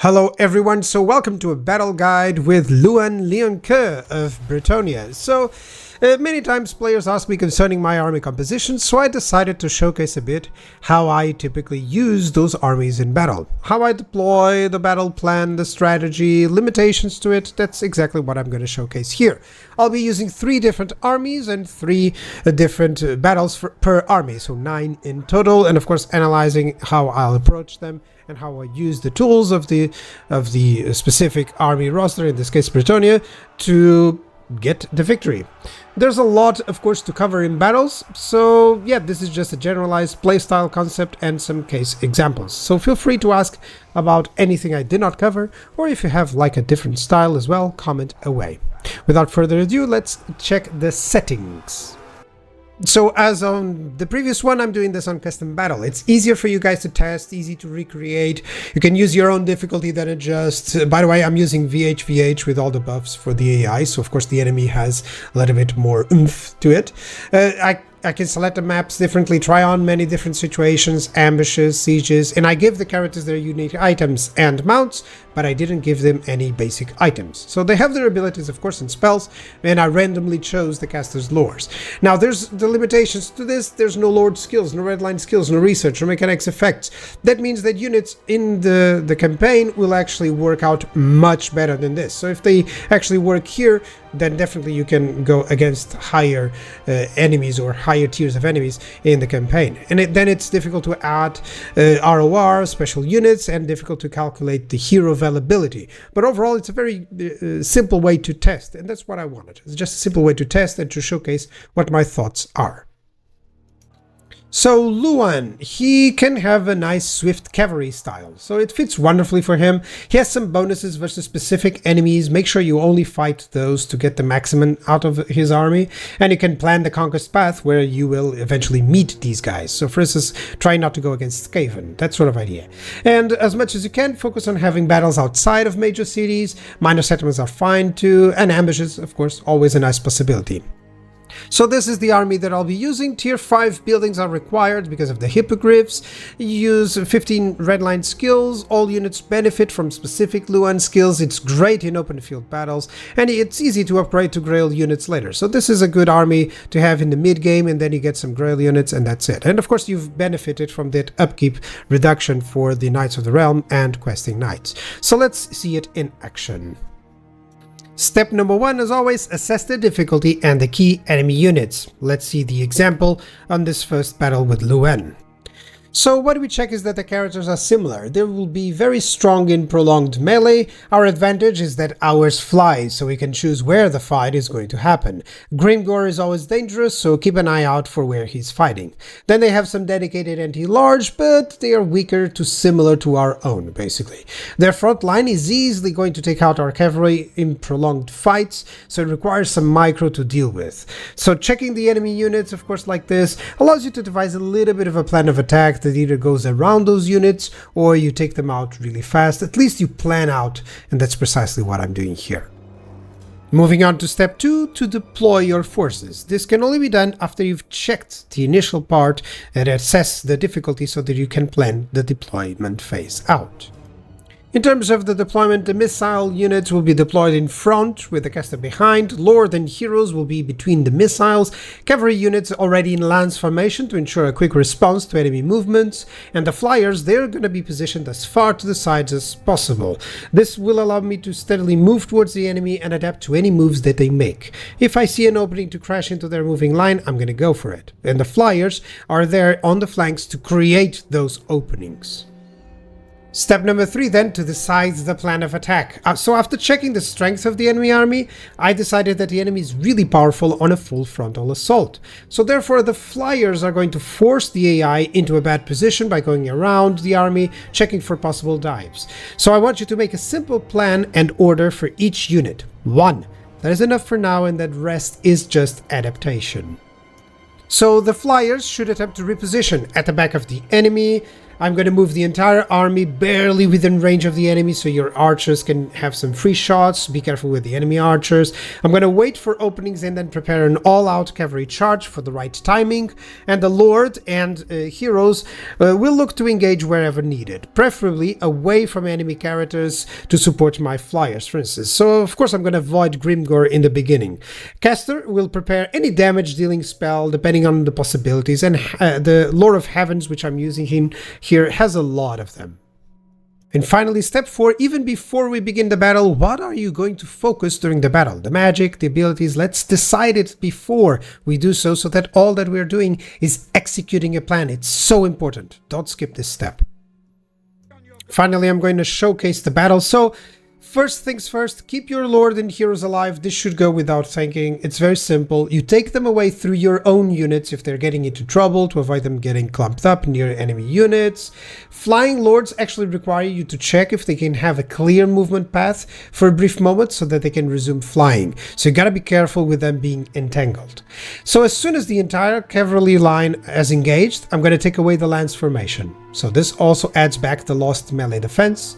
Hello everyone, so welcome to a battle guide with Louen of Bretonnia. Many times players ask me concerning my army composition, so I decided to showcase a bit how I typically use those armies in battle. How I deploy, the battle plan, the strategy, limitations to it, that's exactly what I'm going to showcase here. I'll be using 3 different armies and 3 different battles per army, so 9 in total, and of course analyzing how I'll approach them and how I use the tools of the specific army roster, in this case Bretonnia, to get the victory. There's a lot, of course, to cover in battles, so yeah, this is just a generalized playstyle concept and some case examples. So feel free to ask about anything I did not cover, or if you have like a different style as well, comment away. Without further ado, let's check the settings. So as on the previous one, I'm doing this on custom battle. It's easier for you guys to test, easy to recreate. You can use your own difficulty, then adjust. By the way, I'm using VH with all the buffs for the AI, so of course the enemy has a little bit more oomph to it. I can select the maps differently, try on many different situations, ambushes, sieges, and I give the characters their unique items and mounts, but I didn't give them any basic items. So they have their abilities, of course, and spells, and I randomly chose the caster's lores. Now, there's the limitations to this. There's no lord skills, no redline skills, no research, no mechanics effects. That means that units in the campaign will actually work out much better than this. So if they actually work here, then definitely you can go against higher enemies or higher tiers of enemies in the campaign. And then it's difficult to add ROR, special units, and difficult to calculate the hero availability. But overall, it's a very simple way to test, and that's what I wanted. It's just a simple way to test and to showcase what my thoughts are. So Louen, he can have a nice swift cavalry style, so it fits wonderfully for him. He has some bonuses versus specific enemies. Make sure you only fight those to get the maximum out of his army, and you can plan the conquest path where you will eventually meet these guys. So for instance, try not to go against Skaven, that sort of idea. And as much as you can, focus on having battles outside of major cities. Minor settlements are fine too, and ambushes, of course, always a nice possibility. So this is the army that I'll be using. Tier 5 buildings are required because of the hippogriffs. You use 15 redline skills. All units benefit from specific Louen skills. It's great in open field battles, and it's easy to upgrade to Grail units later. So this is a good army to have in the mid game, and then you get some Grail units, and that's it. And of course you've benefited from that upkeep reduction for the Knights of the Realm and Questing Knights. So let's see it in action. Step number 1, as always, assess the difficulty and the key enemy units. Let's see the example on this first battle with Louen. So what we check is that the characters are similar. They will be very strong in prolonged melee. Our advantage is that ours flies, so we can choose where the fight is going to happen. Grimgor is always dangerous, so keep an eye out for where he's fighting. Then they have some dedicated anti-large, but they are weaker to similar to our own, basically. Their front line is easily going to take out our cavalry in prolonged fights, so it requires some micro to deal with. So checking the enemy units, of course, like this, allows you to devise a little bit of a plan of attack that either goes around those units or you take them out really fast. At least you plan out, and that's precisely what I'm doing here. Moving on to step 2, to deploy your forces. This can only be done after you've checked the initial part and assess the difficulty so that you can plan the deployment phase out. In terms of the deployment, the missile units will be deployed in front with the caster behind. Lord and heroes will be between the missiles. Cavalry units already in lance formation to ensure a quick response to enemy movements. And the flyers, they're going to be positioned as far to the sides as possible. This will allow me to steadily move towards the enemy and adapt to any moves that they make. If I see an opening to crash into their moving line, I'm going to go for it. And the flyers are there on the flanks to create those openings. Step number 3 then, to decide the plan of attack. So after checking the strength of the enemy army, I decided that the enemy is really powerful on a full frontal assault. So therefore the flyers are going to force the AI into a bad position by going around the army, checking for possible dives. So I want you to make a simple plan and order for each unit. 1. That is enough for now, and that rest is just adaptation. So the flyers should attempt to reposition at the back of the enemy, I'm going to move the entire army barely within range of the enemy so your archers can have some free shots. Be careful with the enemy archers. I'm going to wait for openings and then prepare an all-out cavalry charge for the right timing. And the Lord and heroes will look to engage wherever needed, preferably away from enemy characters to support my flyers, for instance. So, of course, I'm going to avoid Grimgor in the beginning. Caster will prepare any damage-dealing spell depending on the possibilities, and the Lord of Heavens, which I'm using here, has a lot of them. And finally, step 4, even before we begin the battle, what are you going to focus during the battle? The magic, the abilities, let's decide it before we do so that all that we're doing is executing a plan. It's so important. Don't skip this step. Finally, I'm going to showcase the battle. So, first things first, keep your Lord and heroes alive. This should go without thinking. It's very simple. You take them away through your own units if they're getting into trouble to avoid them getting clumped up near enemy units. Flying Lords actually require you to check if they can have a clear movement path for a brief moment so that they can resume flying. So you gotta be careful with them being entangled. So as soon as the entire cavalry line is engaged, I'm gonna take away the lance formation. So this also adds back the lost melee defense.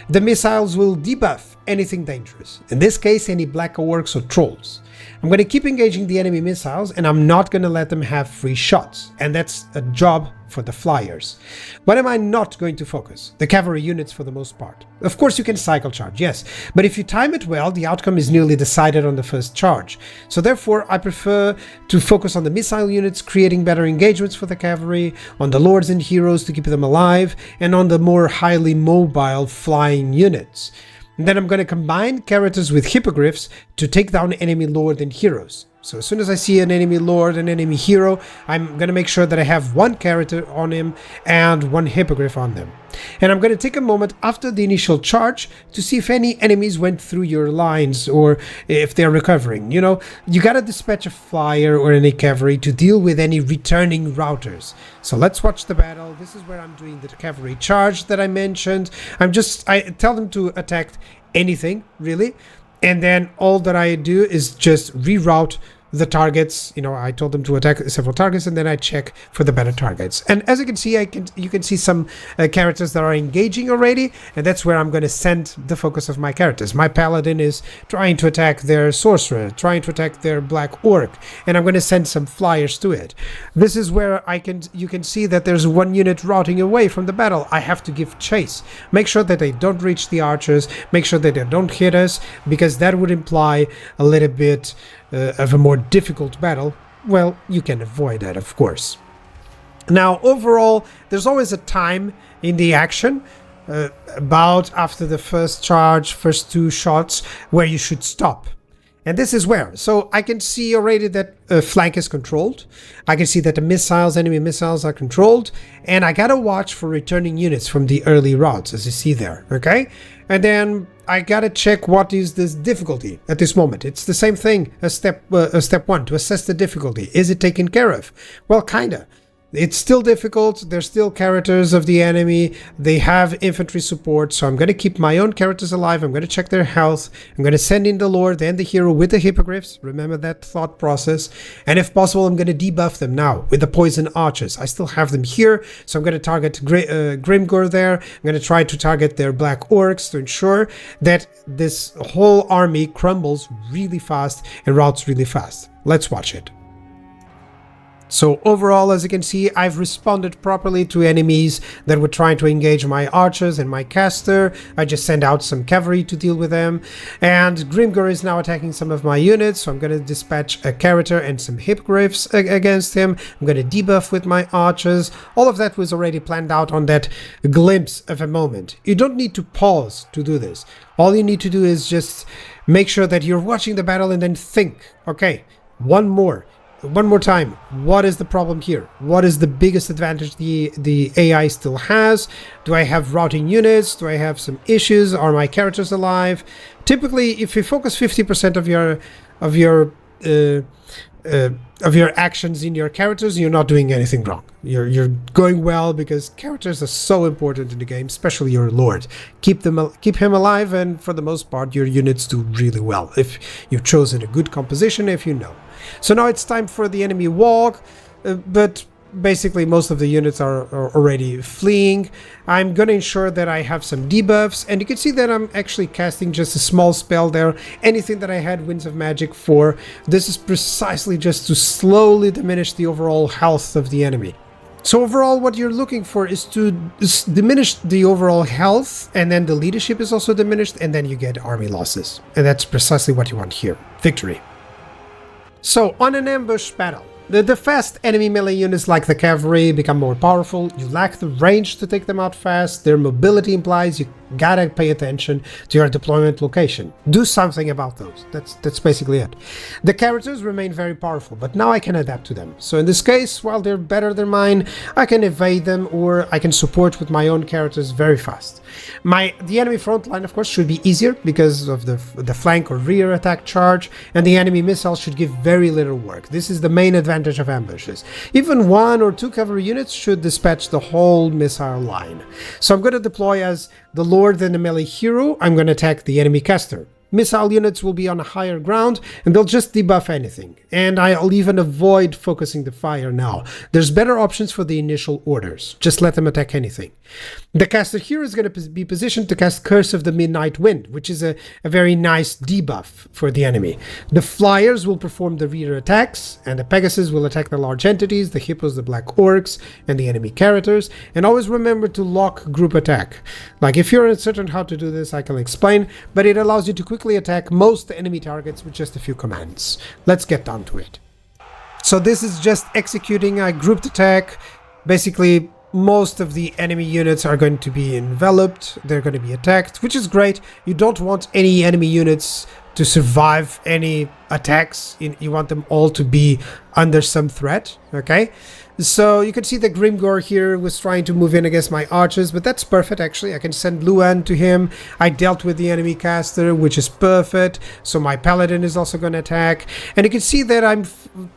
The missiles will debuff anything dangerous, in this case any black orcs or trolls. I'm going to keep engaging the enemy missiles and I'm not going to let them have free shots, and that's a job for the flyers. What am I not going to focus? The cavalry units for the most part. Of course you can cycle charge, yes, but if you time it well, the outcome is nearly decided on the first charge. So therefore I prefer to focus on the missile units, creating better engagements for the cavalry, on the lords and heroes to keep them alive, and on the more highly mobile flying units. And then I'm going to combine characters with hippogriffs to take down enemy lord and heroes. So as soon as I see an enemy lord and enemy hero, I'm going to make sure that I have one character on him and one hippogriff on them. And I'm going to take a moment after the initial charge to see if any enemies went through your lines or if they're recovering. You know, you got to dispatch a flyer or any cavalry to deal with any returning routers. So let's watch the battle. This is where I'm doing the cavalry charge that I mentioned. I tell them to attack anything, really. And then all that I do is just reroute the targets. You know, I told them to attack several targets and then I check for the better targets. And as you can see, you can see some characters that are engaging already, and that's where I'm going to send the focus of my characters. My paladin is trying to attack their sorcerer, trying to attack their black orc, and I'm going to send some flyers to it. This is where you can see that there's one unit routing away from the battle. I have to give chase. Make sure that they don't reach the archers, make sure that they don't hit us, because that would imply a little bit of a more difficult battle. Well, you can avoid that, of course. Now, overall, there's always a time in the action, about after the first charge, first 2 shots, where you should stop. And this is where. So I can see already that flank is controlled. I can see that the enemy missiles are controlled. And I gotta watch for returning units from the early routes, as you see there, okay? And then I gotta check what is this difficulty at this moment. It's the same thing as step 1, to assess the difficulty. Is it taken care of? Well, kinda. It's still difficult. There's still characters of the enemy. They have infantry support, so I'm going to keep my own characters alive. I'm going to check their health. I'm going to send in the lord and the hero with the hippogriffs. Remember that thought process. And if possible, I'm going to debuff them now with the poison archers. I still have them here, so I'm going to target Grimgor there. I'm going to try to target their black orcs to ensure that this whole army crumbles really fast and routes really fast. Let's watch it. So overall, as you can see, I've responded properly to enemies that were trying to engage my archers and my caster. I just sent out some cavalry to deal with them. And Grimgor is now attacking some of my units, so I'm going to dispatch a character and some hippogriffs against him. I'm going to debuff with my archers. All of that was already planned out on that glimpse of a moment. You don't need to pause to do this. All you need to do is just make sure that you're watching the battle and then think, okay, one more time, what is the problem here? What is the biggest advantage the AI still has? Do I have routing units? Do I have some issues? Are my characters alive? Typically, if you focus 50% of your actions in your characters, you're not doing anything wrong. You're going well, because characters are so important in the game, especially your lord. Keep him alive, and for the most part, your units do really well if you've chosen a good composition, if you know. So now it's time for the enemy walk, but basically most of the units are already fleeing. I'm going to ensure that I have some debuffs, and you can see that I'm actually casting just a small spell there. Anything that I had Winds of Magic for, this is precisely just to slowly diminish the overall health of the enemy. So overall, what you're looking for is to diminish the overall health, and then the leadership is also diminished, and then you get army losses. And that's precisely what you want here. Victory. So, on an ambush battle, the fast enemy melee units like the cavalry become more powerful. You lack the range to take them out fast. Their mobility implies you gotta pay attention to your deployment location. Do something about those. That's basically it. The characters remain very powerful, but now I can adapt to them. So in this case, while they're better than mine, I can evade them, or I can support with my own characters very fast. The enemy front line, of course, should be easier because of the flank or rear attack charge, and the enemy missiles should give very little work. This is the main advantage of ambushes. Even 1 or 2 cavalry units should dispatch the whole missile line. So I'm going to deploy as the Lord and the melee hero. I'm going to attack the enemy caster. Missile units will be on a higher ground, and they'll just debuff anything. And I'll even avoid focusing the fire now. There's better options for the initial orders. Just let them attack anything. The caster here is going to be positioned to cast Curse of the Midnight Wind, which is a very nice debuff for the enemy. The flyers will perform the rear attacks, and the Pegasus will attack the large entities, the hippos, the black orcs, and the enemy characters. And always remember to lock group attack. Like, if you're uncertain how to do this, I can explain, but it allows you to quickly attack most enemy targets with just a few commands. Let's get down to it. So this is just executing a grouped attack. Basically, most of the enemy units are going to be enveloped. They're going to be attacked, which is great. You don't want any enemy units to survive any attacks. You want them all to be under some threat, okay? So you can see that Grimgor here was trying to move in against my archers, but that's perfect actually. I can send Louen to him. I dealt with the enemy caster, which is perfect. So my paladin is also going to attack. And you can see that I'm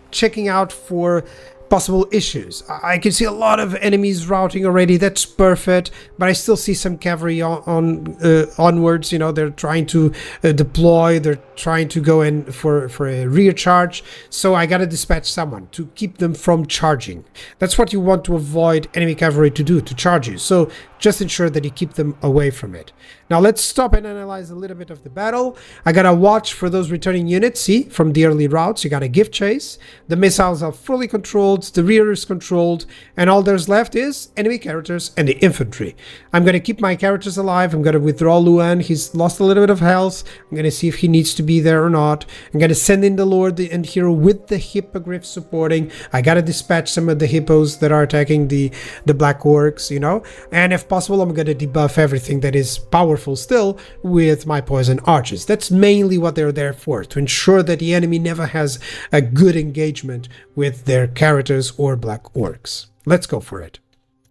checking out for possible issues. I can see a lot of enemies routing already. That's perfect, but I still see some cavalry onwards. You know, they're trying to deploy. They're trying to go in for a rear charge. So I gotta dispatch someone to keep them from charging. That's what you want to avoid enemy cavalry to do, to charge you. So just ensure that you keep them away from it. Now let's stop and analyze a little bit of the battle. I gotta watch for those returning units. See, from the early routes, you gotta give chase. The missiles are fully controlled, the rear is controlled, and all there's left is enemy characters and the infantry. I'm gonna keep my characters alive. I'm gonna withdraw Louen. He's lost a little bit of health. I'm gonna see if he needs to be there or not. I'm gonna send in the Lord and Hero with the hippogriff supporting. I gotta dispatch some of the hippos that are attacking the black orcs, you know, and if possible, I'm gonna debuff everything that is powerful still with my poison archers. That's mainly what they're there for, to ensure that the enemy never has a good engagement with their characters or black orcs. Let's go for it.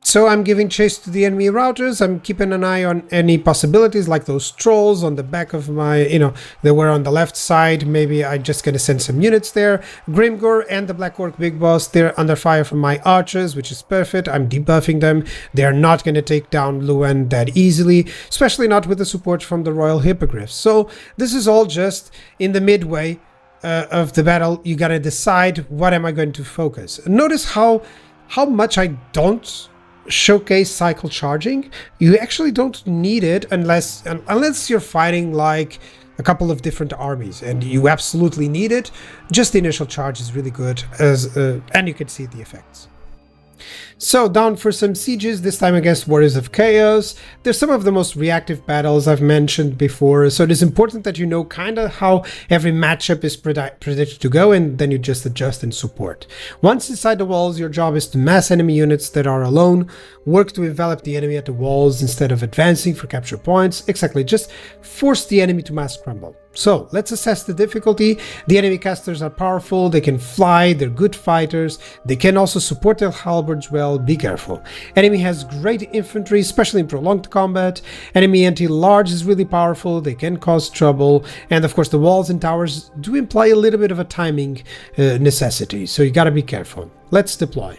So I'm giving chase to the enemy routers. I'm keeping an eye on any possibilities like those trolls on the back of my, you know, they were on the left side. Maybe I'm just going to send some units there. Grimgor and the Black Orc Big Boss, they're under fire from my archers, which is perfect. I'm debuffing them. They're not going to take down Louen that easily, especially not with the support from the Royal Hippogriffs. So this is all just in the midway of the battle. You got to decide, what am I going to focus? Notice how much I don't showcase cycle charging. You actually don't need it unless you're fighting like a couple of different armies, and you absolutely need it. Just the initial charge is really good, and you can see the effects. So down for some sieges, this time against Warriors of Chaos. They're some of the most reactive battles I've mentioned before, so it is important that you know kind of how every matchup is predicted to go, and then you just adjust and support. Once inside the walls, your job is to mass enemy units that are alone, work to envelop the enemy at the walls instead of advancing for capture points. Exactly, just force the enemy to mass crumble. So let's assess the difficulty. The enemy casters are powerful, they can fly, they're good fighters, they can also support their halberds well. Be careful. Enemy has great infantry, especially in prolonged combat. Enemy anti-large is really powerful, they can cause trouble, and of course the walls and towers do imply a little bit of a timing necessity, so you gotta be careful. Let's deploy.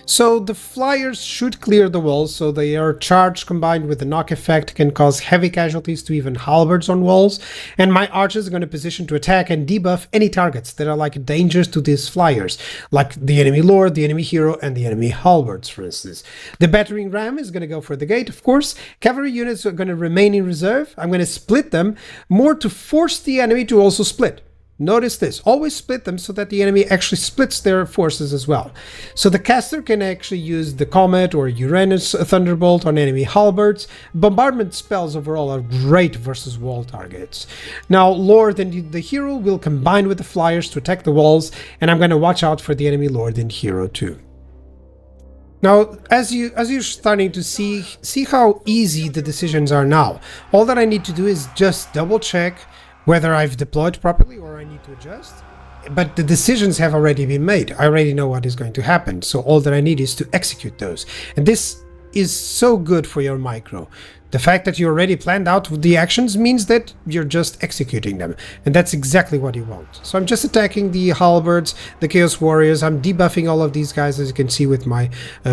So the flyers should clear the walls, so they are charged combined with the knock effect can cause heavy casualties to even halberds on walls, and my archers are going to position to attack and debuff any targets that are like dangers to these flyers, like the enemy lord, the enemy hero, and the enemy halberds, for instance. The battering ram is going to go for the gate, of course. Cavalry units are going to remain in reserve. I'm going to split them more to force the enemy to also split. Notice this, always split them so that the enemy actually splits their forces as well. So the caster can actually use the Comet or Uranus Thunderbolt on enemy halberds. Bombardment spells overall are great versus wall targets. Now Lord and the hero will combine with the flyers to attack the walls, and I'm going to watch out for the enemy Lord and hero too. Now, as you're starting to see how easy the decisions are now. All that I need to do is just double check whether I've deployed properly or I need to adjust. But the decisions have already been made. I already know what is going to happen. So all that I need is to execute those. And this is so good for your micro. The fact that you already planned out the actions means that you're just executing them. And that's exactly what you want. So I'm just attacking the halberds, the chaos warriors. I'm debuffing all of these guys, as you can see with my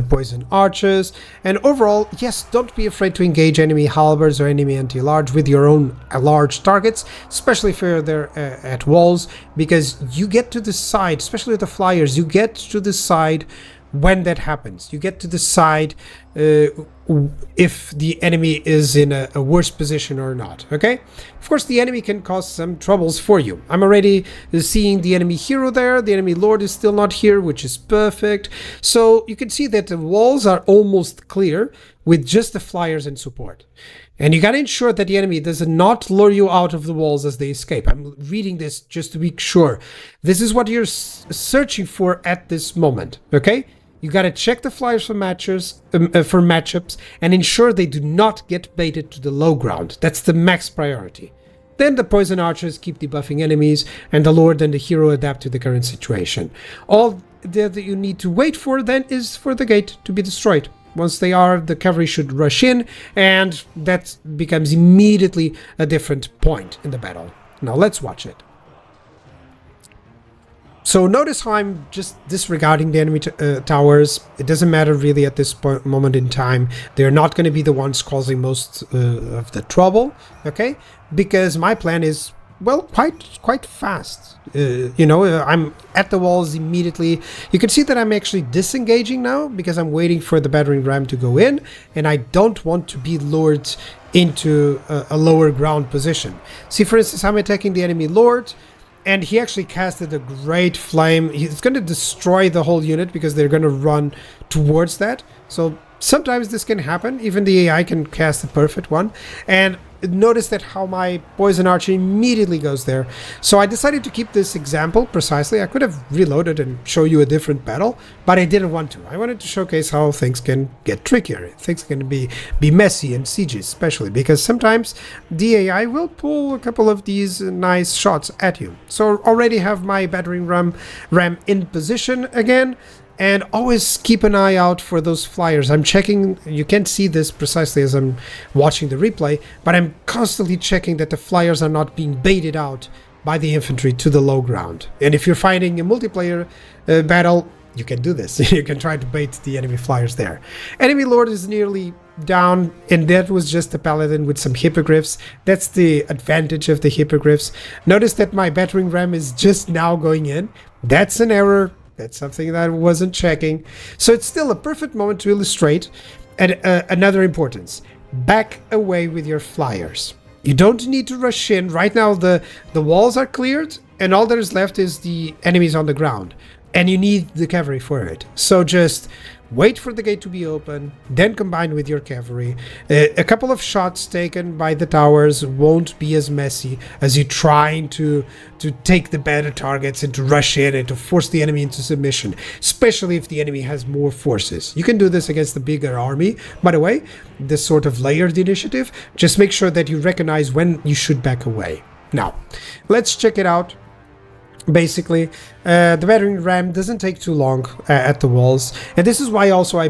poison archers. And overall, yes, don't be afraid to engage enemy halberds or enemy anti-large with your own large targets, especially if they're at walls, because you get to decide, especially with the flyers, you get to decide when that happens. You get to decide if the enemy is in a worse position or not, okay? Of course, the enemy can cause some troubles for you. I'm already seeing the enemy hero there. The enemy lord is still not here, which is perfect. So you can see that the walls are almost clear with just the flyers and support. And you gotta ensure that the enemy does not lure you out of the walls as they escape. I'm reading this just to be sure. This is what you're searching for at this moment, okay? You gotta check the flyers for matchups and ensure they do not get baited to the low ground. That's the max priority. Then the poison archers keep debuffing enemies, and the lord and the hero adapt to the current situation. All that you need to wait for then is for the gate to be destroyed. Once they are, the cavalry should rush in, and that becomes immediately a different point in the battle. Now let's watch it. So notice how I'm just disregarding the enemy towers. It doesn't matter really at this moment in time. They're not going to be the ones causing most of the trouble, okay? Because my plan is, well, quite fast. I'm at the walls immediately. You can see that I'm actually disengaging now because I'm waiting for the battering ram to go in, and I don't want to be lured into a lower ground position. See, for instance, I'm attacking the enemy lord, and he actually casted a great flame. He's going to destroy the whole unit because they're going to run towards that. So sometimes this can happen. Even the AI can cast a perfect one. And notice that how my poison archer immediately goes there. So I decided to keep this example precisely. I could have reloaded and show you a different battle, but I didn't want to. I wanted to showcase how things can get trickier. Things can be messy in sieges, especially because sometimes the AI will pull a couple of these nice shots at you. So already have my battering ram in position again. And always keep an eye out for those flyers. I'm checking, you can't see this precisely as I'm watching the replay, but I'm constantly checking that the flyers are not being baited out by the infantry to the low ground. And if you're fighting a multiplayer battle, you can do this. You can try to bait the enemy flyers there. Enemy lord is nearly down, and that was just a paladin with some hippogriffs. That's the advantage of the hippogriffs. Notice that my battering ram is just now going in. That's an error. That's something that I wasn't checking. So it's still a perfect moment to illustrate another importance. Back away with your flyers. You don't need to rush in. Right now the walls are cleared and all that is left is the enemies on the ground. And you need the cavalry for it. So just wait for the gate to be open, then combine with your cavalry. A couple of shots taken by the towers won't be as messy as you trying to take the better targets and to rush in and to force the enemy into submission, especially if the enemy has more forces. You can do this against the bigger army. By the way, this sort of layered initiative, just make sure that you recognize when you should back away. Now, let's check it out. Basically, the battering ram doesn't take too long at the walls, and this is why also I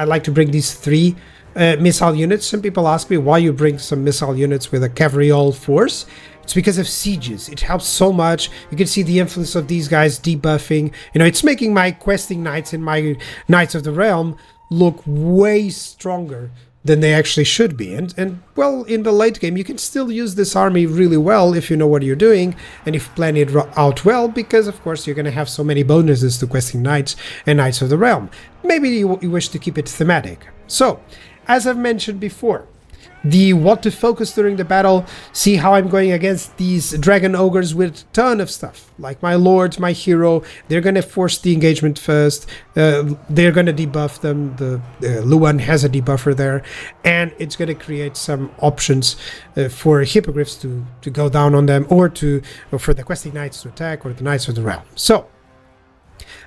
like to bring these 3 missile units. Some people ask me why you bring some missile units with a cavalry all force. It's because of sieges. It helps so much. You can see the influence of these guys debuffing. You know, it's making my questing knights and my Knights of the Realm look way stronger than they actually should be. And well, in the late game, you can still use this army really well if you know what you're doing and if you plan it out well, because of course you're going to have so many bonuses to questing knights and Knights of the Realm. Maybe you wish to keep it thematic. So, as I've mentioned before, what to focus during the battle, see how I'm going against these dragon ogres with a ton of stuff. Like my lord, my hero, they're going to force the engagement first, they're going to debuff them, the Louen has a debuffer there, and it's going to create some options for hippogriffs to go down on them, or for the questing knights to attack, or the Knights of the Realm. So,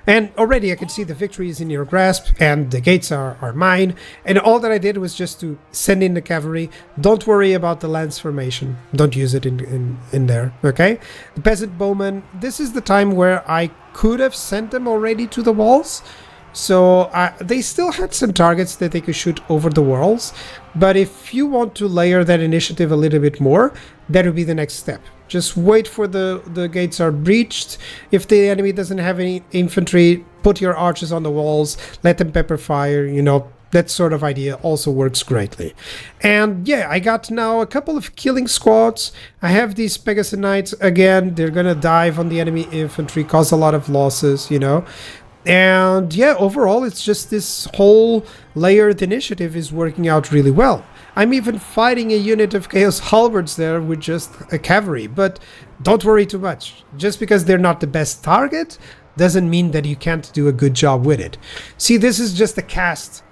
and already I can see the victory is in your grasp, and the gates are mine. And all that I did was just to send in the cavalry. Don't worry about the lance formation. Don't use it in there, okay? The peasant bowmen, this is the time where I could have sent them already to the walls. So they still had some targets that they could shoot over the walls. But if you want to layer that initiative a little bit more, that would be the next step. Just wait for the gates are breached. If the enemy doesn't have any infantry, put your archers on the walls, let them pepper fire, you know, that sort of idea also works greatly. And yeah, I got now a couple of killing squads. I have these Pegasus Knights again. They're gonna dive on the enemy infantry, cause a lot of losses, you know. And yeah, overall, it's just this whole layered initiative is working out really well. I'm even fighting a unit of Chaos Halberds there with just a cavalry, but don't worry too much. Just because they're not the best target doesn't mean that you can't do a good job with it. See, this is just a cast.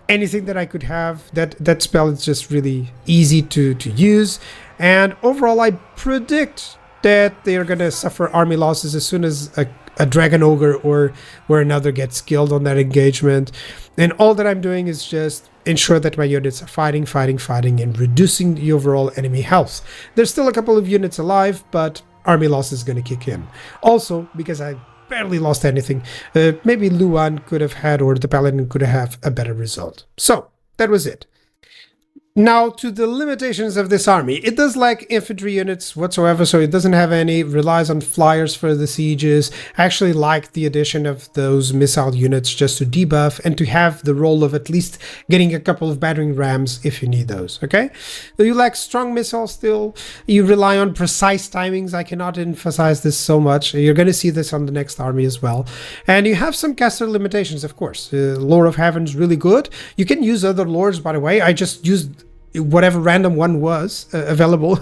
Anything that I could have, that spell is just really easy to use. And overall, I predict that they're going to suffer army losses as soon as a dragon ogre or another gets killed on that engagement. And all that I'm doing is just ensure that my units are fighting, and reducing the overall enemy health. There's still a couple of units alive, but army loss is going to kick in. Also, because I barely lost anything, maybe Louen could have had, or the paladin could have a better result. So, that was it. Now, to the limitations of this army. It does lack infantry units whatsoever, so it doesn't have any, relies on flyers for the sieges. I actually like the addition of those missile units just to debuff and to have the role of at least getting a couple of battering rams if you need those, okay? So you lack strong missiles still. You rely on precise timings. I cannot emphasize this so much. You're going to see this on the next army as well. And you have some caster limitations, of course. Lord of Heaven's really good. You can use other lords, by the way. I just used whatever random one was available,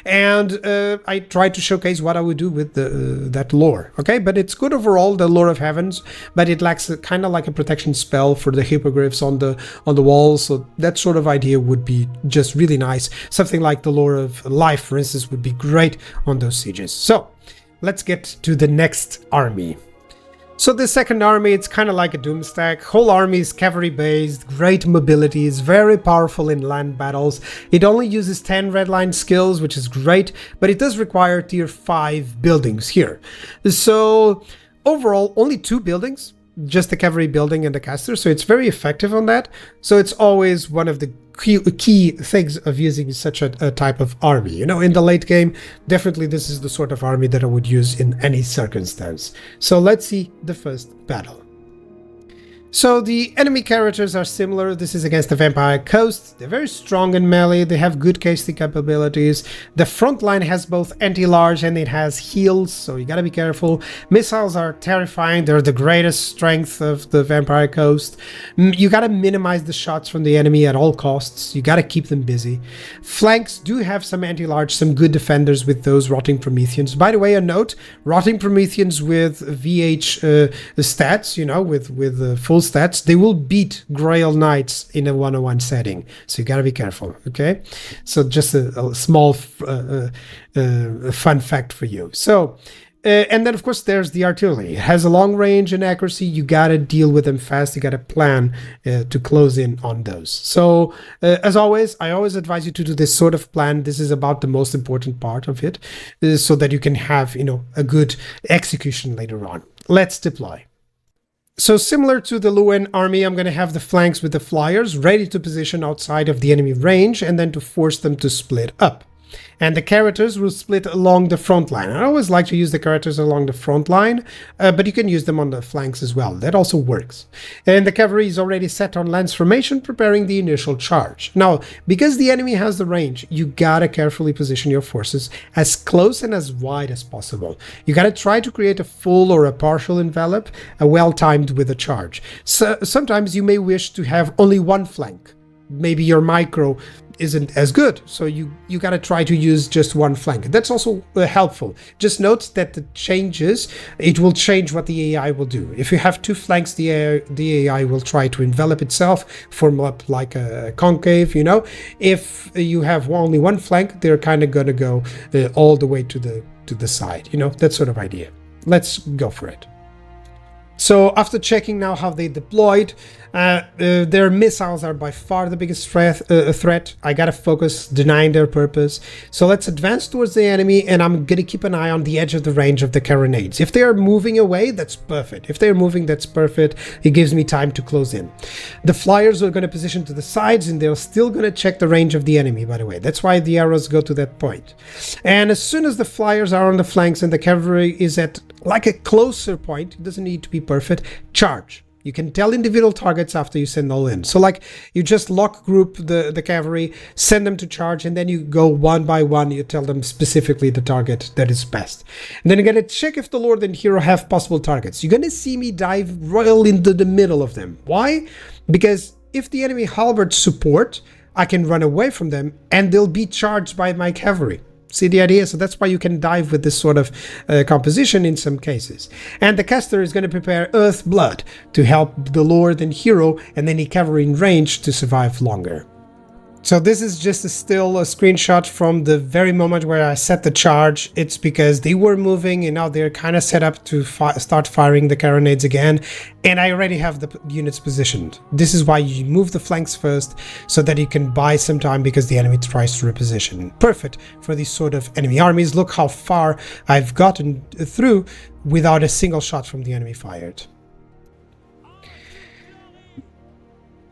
and I tried to showcase what I would do with that lore, okay? But it's good overall, the Lore of Heavens, but it lacks kind of like a protection spell for the hippogriffs on the walls, so that sort of idea would be just really nice. Something like the Lore of Life, for instance, would be great on those sieges. So, let's get to the next army. So the second army, it's kind of like a doom stack. Whole army is cavalry based, great mobility, is very powerful in land battles. It only uses 10 red line skills, which is great, but it does require tier 5 buildings here. So overall, only 2 buildings, just the cavalry building and the caster, so it's very effective on that. So it's always one of the key things of using such a type of army. You know, in the late game, definitely this is the sort of army that I would use in any circumstance. So let's see the first battle. So the enemy characters are similar. This is against the Vampire Coast. They're very strong in melee. They have good casting capabilities. The front line has both anti-large and it has heals, so you gotta be careful. Missiles are terrifying. They're the greatest strength of the Vampire Coast. You gotta minimize the shots from the enemy at all costs. You gotta keep them busy. Flanks do have some anti-large, some good defenders with those Rotting Prometheans. By the way, a note, Rotting Prometheans with VH stats, you know, with full stats, they will beat Grail Knights in a 1-on-1 setting, so you gotta be careful, okay? So just a small fun fact for you. So and then of course there's the artillery. It has a long range and accuracy. You gotta deal with them fast. You gotta plan to close in on those. So as always, I always advise you to do this sort of plan. This is about the most important part of it, so that you can have, you know, a good execution later on. Let's deploy. So similar to the Louen army, I'm going to have the flanks with the flyers ready to position outside of the enemy range and then to force them to split up. And the characters will split along the front line. I always like to use the characters along the front line, but you can use them on the flanks as well. That also works. And the cavalry is already set on lance formation, preparing the initial charge. Now, because the enemy has the range, you gotta carefully position your forces as close and as wide as possible. You gotta try to create a full or a partial envelope, well-timed with a charge. So sometimes you may wish to have only one flank. Maybe your micro isn't as good, so you gotta try to use just one flank. That's also helpful. Just note that the changes, it will change what the AI will do. If you have two flanks, the AI will try to envelop itself, form up like a concave, you know. If you have only one flank, they're kind of gonna go all the way to the side, you know, that sort of idea. Let's go for it. So after checking now how they deployed, their missiles are by far the biggest threat. I gotta focus, denying their purpose. So let's advance towards the enemy, and I'm gonna keep an eye on the edge of the range of the carronades. If they are moving away, that's perfect. If they're moving, that's perfect. It gives me time to close in. The flyers are gonna position to the sides, and they're still gonna check the range of the enemy, by the way. That's why the arrows go to that point. And as soon as the flyers are on the flanks and the cavalry is at like a closer point, it doesn't need to be perfect, charge. You can tell individual targets after you send all in. So like you just lock group the cavalry, send them to charge, and then you go one by one, you tell them specifically the target that is best. And then you're going to check if the Lord and Hero have possible targets. You're going to see me dive royal into the middle of them. Why? Because if the enemy halberds support, I can run away from them and they'll be charged by my cavalry. See the idea? So that's why you can dive with this sort of composition in some cases. And the caster is going to prepare Earth Blood to help the Lord and Hero and any cavalry in range to survive longer. So this is just still a screenshot from the very moment where I set the charge. It's because they were moving and now they're kind of set up to start firing the carronades again. And I already have the units positioned. This is why you move the flanks first so that you can buy some time because the enemy tries to reposition. Perfect for these sort of enemy armies. Look how far I've gotten through without a single shot from the enemy fired.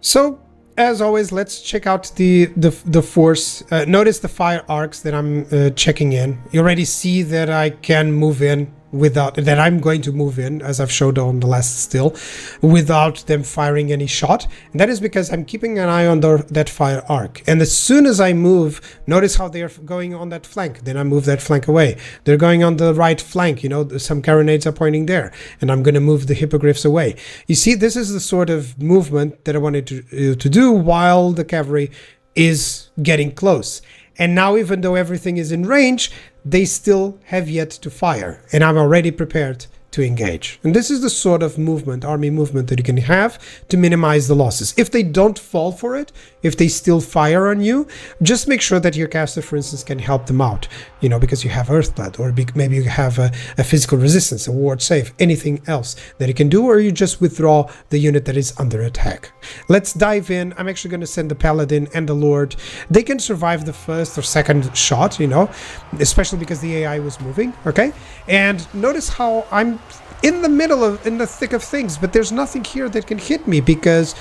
So, as always, let's check out the force. Notice the fire arcs that I'm checking in. You already see that I can move in without that. I'm going to move in, as I've showed on the last still, without them firing any shot. And that is because I'm keeping an eye on that fire arc. And as soon as I move, notice how they're going on that flank. Then I move that flank away. They're going on the right flank. You know, some carronades are pointing there, and I'm going to move the hippogriffs away. You see, this is the sort of movement that I wanted to do while the cavalry is getting close. And now, even though everything is in range, they still have yet to fire, and I'm already prepared to engage. And this is the sort of movement, army movement, that you can have to minimize the losses. If they don't fall for it, if they still fire on you, just make sure that your caster, for instance, can help them out, you know, because you have Earthblood, or maybe you have a physical resistance, a ward save, anything else that you can do, or you just withdraw the unit that is under attack. Let's dive in. I'm actually going to send the Paladin and the Lord. They can survive the first or second shot, you know, especially because the AI was moving, okay? And notice how I'm in the thick of things, but there's nothing here that can hit me because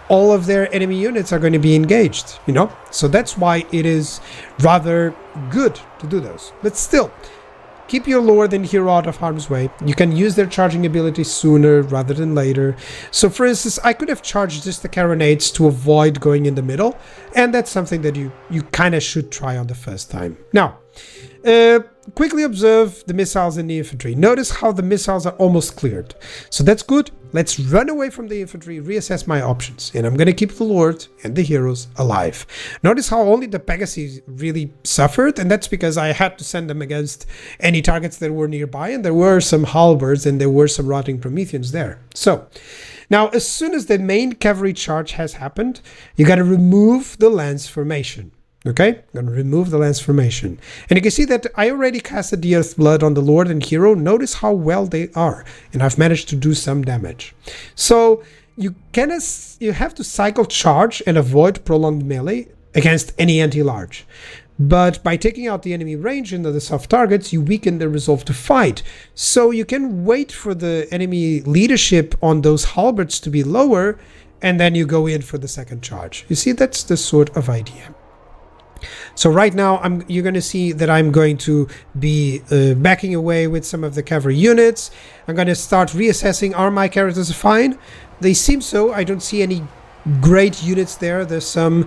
all of their enemy units are going to be engaged, you know? So that's why it is rather good to do those. But still, keep your Lord and Hero out of harm's way. You can use their charging ability sooner rather than later. So for instance, I could have charged just the carronades to avoid going in the middle, and that's something that you kind of should try on the first time. Now, quickly observe the missiles and the infantry. Notice how the missiles are almost cleared. So that's good. Let's run away from the infantry, reassess my options, and I'm going to keep the Lord and the heroes alive. Notice how only the Pegasus really suffered, and that's because I had to send them against any targets that were nearby, and there were some halberds and there were some rotting Prometheans there. So, now as soon as the main cavalry charge has happened, you got to remove the lance formation. Okay, I'm going to remove the lance formation. And you can see that I already casted the Earth Blood on the Lord and Hero. Notice how well they are. And I've managed to do some damage. So you have to cycle charge and avoid prolonged melee against any anti-large. But by taking out the enemy range into the soft targets, you weaken their resolve to fight. So you can wait for the enemy leadership on those halberds to be lower, and then you go in for the second charge. You see, that's the sort of idea. So right now, you're going to see that I'm going to be backing away with some of the cavalry units. I'm going to start reassessing. Are my characters fine? They seem so. I don't see any great units there. There's some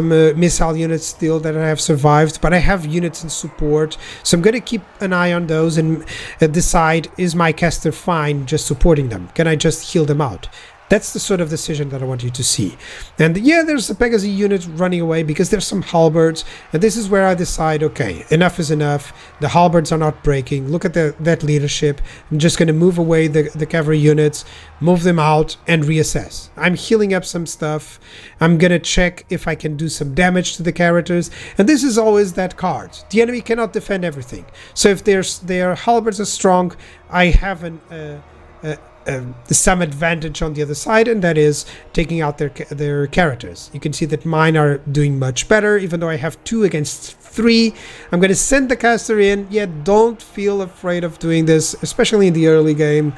missile units still that I have survived, but I have units in support. So I'm going to keep an eye on those and decide, is my caster fine just supporting them? Can I just heal them out? That's the sort of decision that I want you to see. And yeah, there's a Pegasus unit running away because there's some halberds. And this is where I decide, okay, enough is enough. The halberds are not breaking. Look at that leadership. I'm just going to move away the cavalry units, move them out, and reassess. I'm healing up some stuff. I'm going to check if I can do some damage to the characters. And this is always that card. The enemy cannot defend everything. So if their halberds are strong, I have some advantage on the other side, and that is taking out their characters. You can see that mine are doing much better, even though I have 2 against 3. I'm going to send the caster in. Yet don't feel afraid of doing this, especially in the early game.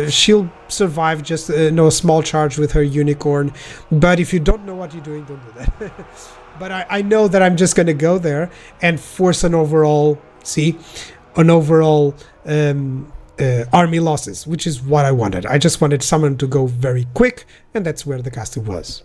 She'll survive just a small charge with her unicorn, but if you don't know what you're doing, don't do that. But I know that I'm just going to go there and force an overall army losses, which is what I wanted. I just wanted someone to go very quick, and that's where the caster was.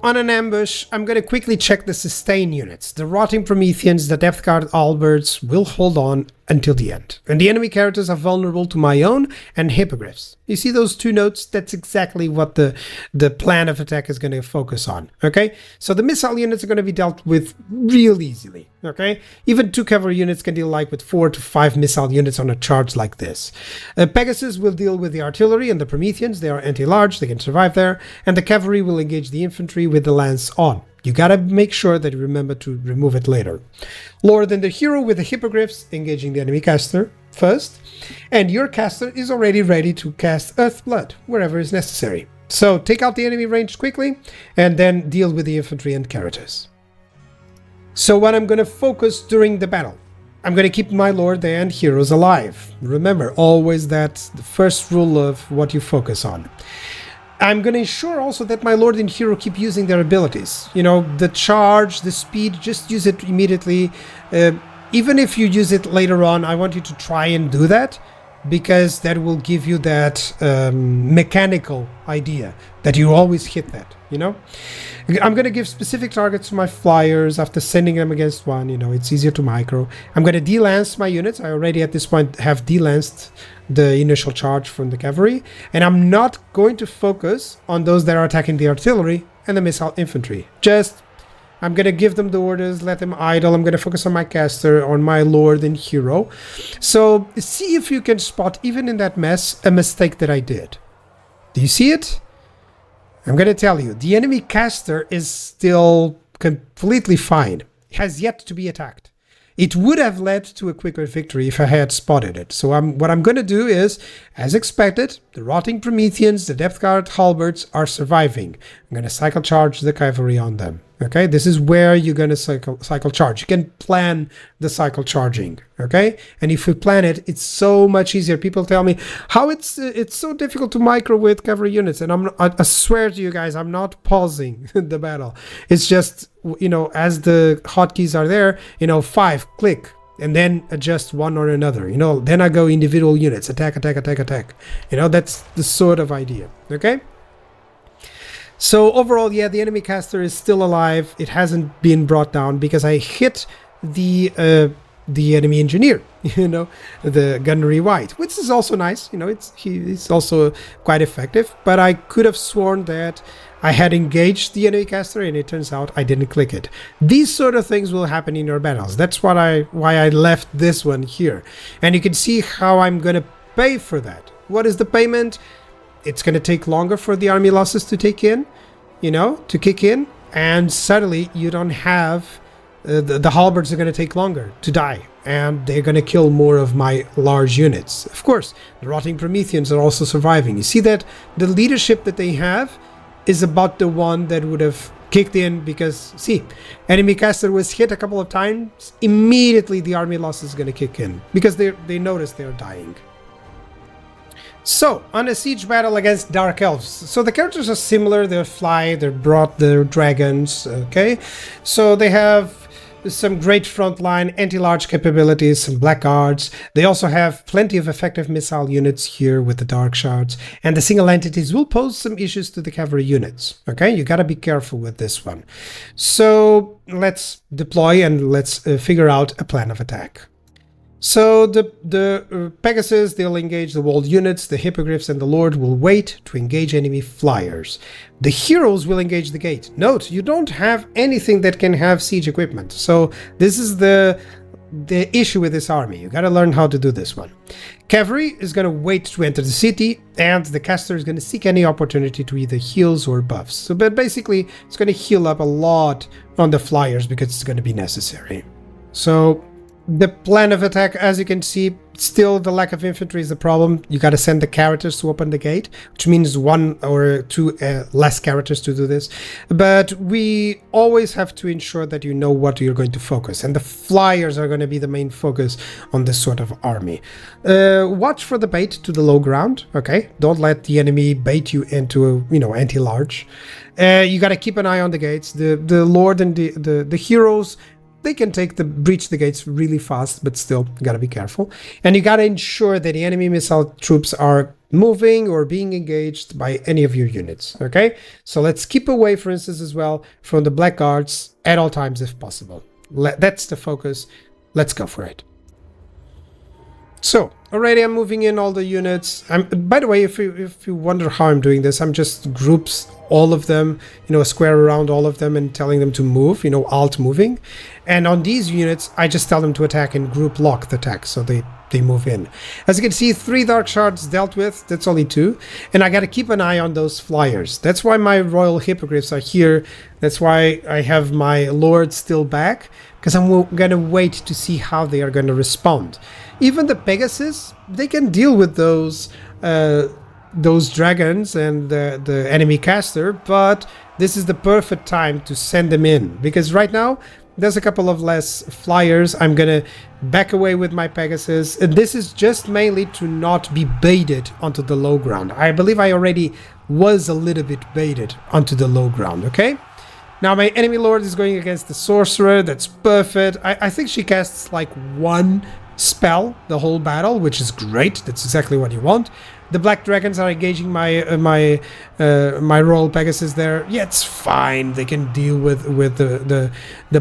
On an ambush, I'm going to quickly check the sustain units. The Rotting Prometheans, the Depth Guard Alberts will hold on until the end. And the enemy characters are vulnerable to my own and hippogriffs. You see those 2 notes? That's exactly what the plan of attack is going to focus on. Okay? So the missile units are going to be dealt with real easily. Okay? Even 2 cavalry units can deal with 4 to 5 missile units on a charge like this. Pegasus will deal with the artillery and the Prometheans. They are anti-large. They can survive there. And the cavalry will engage the infantry with the lance on. You gotta make sure that you remember to remove it later. Lord and the hero with the hippogriffs engaging the enemy caster first, and your caster is already ready to cast Earthblood wherever is necessary. So take out the enemy range quickly and then deal with the infantry and characters. So what I'm gonna focus during the battle, I'm gonna keep my lord and heroes alive. Remember, always that's the first rule of what you focus on. I'm going to ensure also that my lord and hero keep using their abilities. You know, the charge, the speed, just use it immediately. Even if you use it later on, I want you to try and do that, because that will give you that mechanical idea that you always hit that, you know. I'm going to give specific targets to my flyers after sending them against one. You know, it's easier to micro. I'm going to de-lance my units. I already at this point have de-lanced the initial charge from the cavalry, and I'm not going to focus on those that are attacking the artillery and the missile infantry. I'm going to give them the orders, let them idle. I'm going to focus on my caster, on my lord and hero. So see if you can spot, even in that mess, a mistake that I did. Do you see it? I'm going to tell you, the enemy caster is still completely fine. It has yet to be attacked. It would have led to a quicker victory if I had spotted it. So what I'm going to do is, as expected, the Rotting Prometheans, the Depth Guard Halberds are surviving. I'm going to cycle charge the cavalry on them. Okay, this is where you're going to cycle charge. You can plan the cycle charging. Okay, and if you plan it, it's so much easier. People tell me how it's so difficult to micro with cavalry units, and I swear to you guys, I'm not pausing the battle. It's just, you know, as the hotkeys are there, you know, 5 click, and then adjust one or another. You know, then I go individual units, attack, attack, attack, attack. You know, that's the sort of idea. Okay. So overall, yeah, the enemy caster is still alive. It hasn't been brought down because I hit the enemy engineer, you know, the gunnery white, which is also nice. You know, he's also quite effective. But I could have sworn that I had engaged the enemy caster, and it turns out I didn't click it. These sort of things will happen in your battles. That's why I left this one here, and you can see how I'm gonna pay for that. What is the payment? It's going to take longer for the army losses to kick in, and suddenly you don't have the halberds are going to take longer to die, and they're going to kill more of my large units. Of course, the Rotting Prometheans are also surviving. You see that the leadership that they have is about the one that would have kicked in, because see, enemy caster was hit a couple of times, immediately the army loss is going to kick in because they notice they're dying. So, on a siege battle against Dark Elves. So the characters are similar, they're fly, they're dragons, okay? So they have some great frontline anti-large capabilities, some blackguards. They also have plenty of effective missile units here with the dark shards, and the single entities will pose some issues to the cavalry units, okay? You gotta be careful with this one. So let's deploy and let's figure out a plan of attack. So the Pegasus, they'll engage the walled units, the Hippogriffs and the Lord will wait to engage enemy flyers. The heroes will engage the gate. Note, you don't have anything that can have siege equipment. So this is the issue with this army. You gotta learn how to do this one. Cavalry is gonna wait to enter the city, and the caster is gonna seek any opportunity to either heals or buffs. So, but basically, it's gonna heal up a lot on the flyers because it's gonna be necessary. So the plan of attack, as you can see, still the lack of infantry is the problem. You got to send the characters to open the gate, which means 1 or 2 less characters to do this. But we always have to ensure that you know what you're going to focus, and the flyers are going to be the main focus on this sort of army. Watch for the bait to the low ground, okay? Don't let the enemy bait you into a, anti-large. You got to keep an eye on the gates. The Lord and the heroes, they can breach the gates really fast, but still, you gotta be careful. And you gotta ensure that the enemy missile troops are moving or being engaged by any of your units, okay? So let's keep away, for instance, as well, from the blackguards at all times if possible. That's the focus. Let's go for it. So, already I'm moving in all the units. By the way, if you wonder how I'm doing this, I'm just groups all of them, a square around all of them and telling them to move, alt moving. And on these units, I just tell them to attack and group lock the attack, so they move in. As you can see, 3 dark shards dealt with, that's only 2. And I gotta keep an eye on those flyers. That's why my royal hippogriffs are here. That's why I have my lord still back, because I'm gonna wait to see how they are gonna respond. Even the Pegasus, they can deal with those dragons and the enemy caster, but this is the perfect time to send them in, because right now there's a couple of less flyers. I'm gonna back away with my Pegasus, and this is just mainly to not be baited onto the low ground. I believe I already was a little bit baited onto the low ground, okay? Now my enemy lord is going against the sorcerer. That's perfect. I think she casts like 1 spell the whole battle, which is great. That's exactly what you want. The black dragons are engaging my royal Pegasus there. Yeah, it's fine. They can deal with the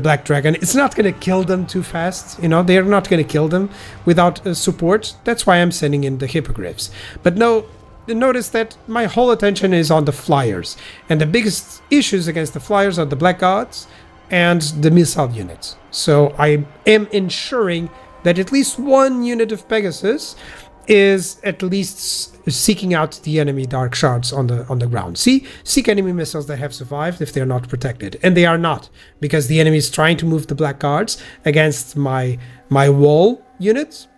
black dragon. It's not going to kill them too fast. They're not going to kill them without support. That's why I'm sending in the hippogriffs. But no, notice that my whole attention is on the flyers, and the biggest issues against the flyers are the blackguards and the missile units. So I am ensuring that at least 1 unit of Pegasus is at least seeking out the enemy dark shards on the ground. Seek enemy missiles that have survived if they're not protected, and they are not, because the enemy is trying to move the blackguards against my wall units.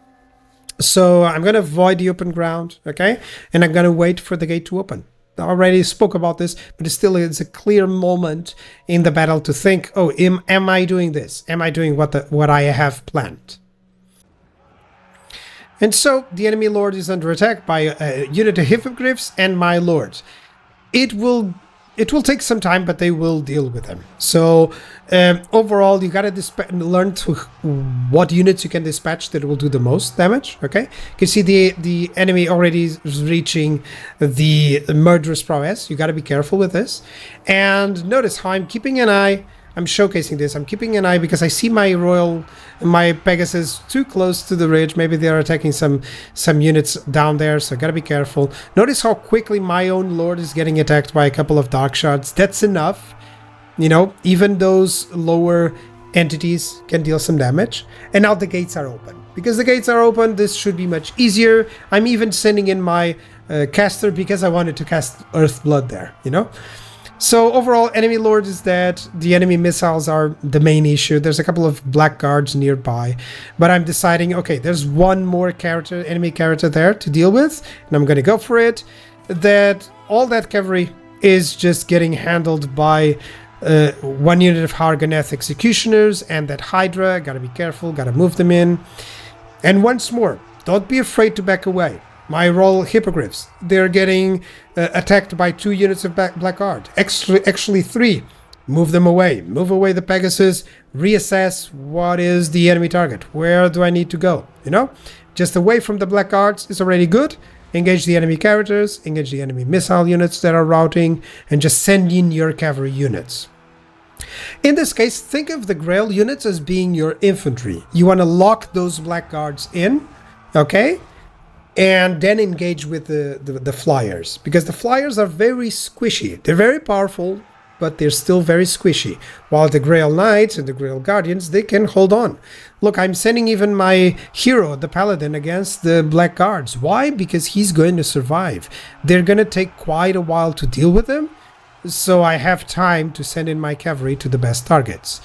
So I'm gonna avoid the open ground, okay, and I'm gonna wait for the gate to open. I already spoke about this, but it still is a clear moment in the battle to think, oh, am I doing this? Am I doing what I have planned? And so the enemy lord is under attack by a unit of hippogriffs and my lord. It will take some time, but they will deal with them. So overall, you gotta learn what units you can dispatch that will do the most damage. Okay, you can see the enemy already is reaching the murderous prowess. You gotta be careful with this. And notice how I'm keeping an eye. I'm showcasing this. I'm keeping an eye because I see my Pegasus too close to the ridge. Maybe they're attacking some units down there, so I gotta be careful. Notice how quickly my own lord is getting attacked by a couple of dark shards. That's enough. Even those lower entities can deal some damage. And now the gates are open. Because the gates are open, this should be much easier. I'm even sending in my caster because I wanted to cast Earthblood there, So overall, enemy lord is dead. The enemy missiles are the main issue. There's a couple of blackguards nearby, but I'm deciding, okay, there's 1 more enemy character there to deal with, and I'm gonna go for it. All that cavalry is just getting handled by 1 unit of Hargoneth executioners and that Hydra. Gotta be careful, gotta move them in. And once more, don't be afraid to back away. My roll hippogriffs. They're getting attacked by 2 units of blackguard. Actually 3. Move them away. Move away the Pegasus. Reassess what is the enemy target. Where do I need to go? You know? Just away from the blackguards is already good. Engage the enemy characters. Engage the enemy missile units that are routing. And just send in your cavalry units. In this case, think of the Grail units as being your infantry. You want to lock those blackguards in. Okay? And then engage with the flyers. Because the flyers are very squishy. They're very powerful, but they're still very squishy. While the Grail Knights and the Grail Guardians, they can hold on. Look, I'm sending even my hero, the Paladin, against the Black Guards. Why? Because he's going to survive. They're going to take quite a while to deal with him. So I have time to send in my cavalry to the best targets.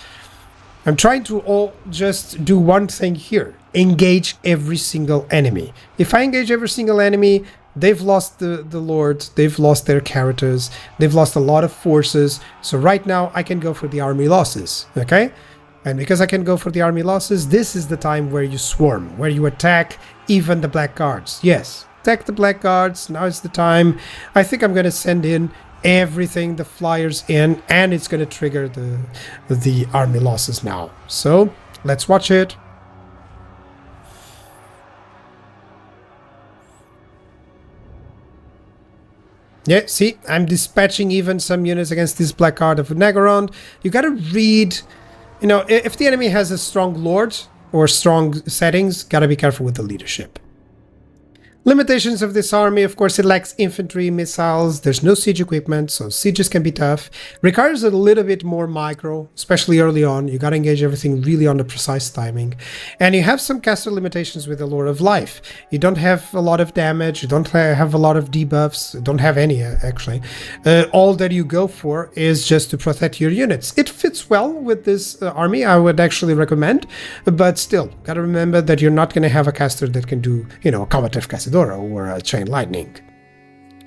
I'm trying to just do one thing here. Engage every single enemy. If I engage every single enemy, they've lost the lords, they've lost their characters, they've lost a lot of forces. So right now I can go for the army losses, okay? And because I can go for the army losses, this is the time where you swarm, where you attack even the Black Guards. Yes, attack the Black Guards, now is the time. I think I'm going to send in everything, the flyers in, and it's going to trigger the army losses now. So let's watch it. Yeah, see, I'm dispatching even some units against this Black Guard of Nagaron. You gotta read, you know, if the enemy has a strong lord or strong settings, gotta be careful with the leadership. Limitations of this army, of course, it lacks infantry, missiles, there's no siege equipment, so sieges can be tough. Requires a little bit more micro, especially early on. You gotta engage everything really on the precise timing. And you have some caster limitations with the Lord of Life. You don't have a lot of damage, you don't have a lot of debuffs, you don't have any, actually. All that you go for is just to protect your units. It fits well with this army, I would actually recommend, but still, gotta remember that you're not gonna have a caster that can do, you know, a combative caster or a chain lightning.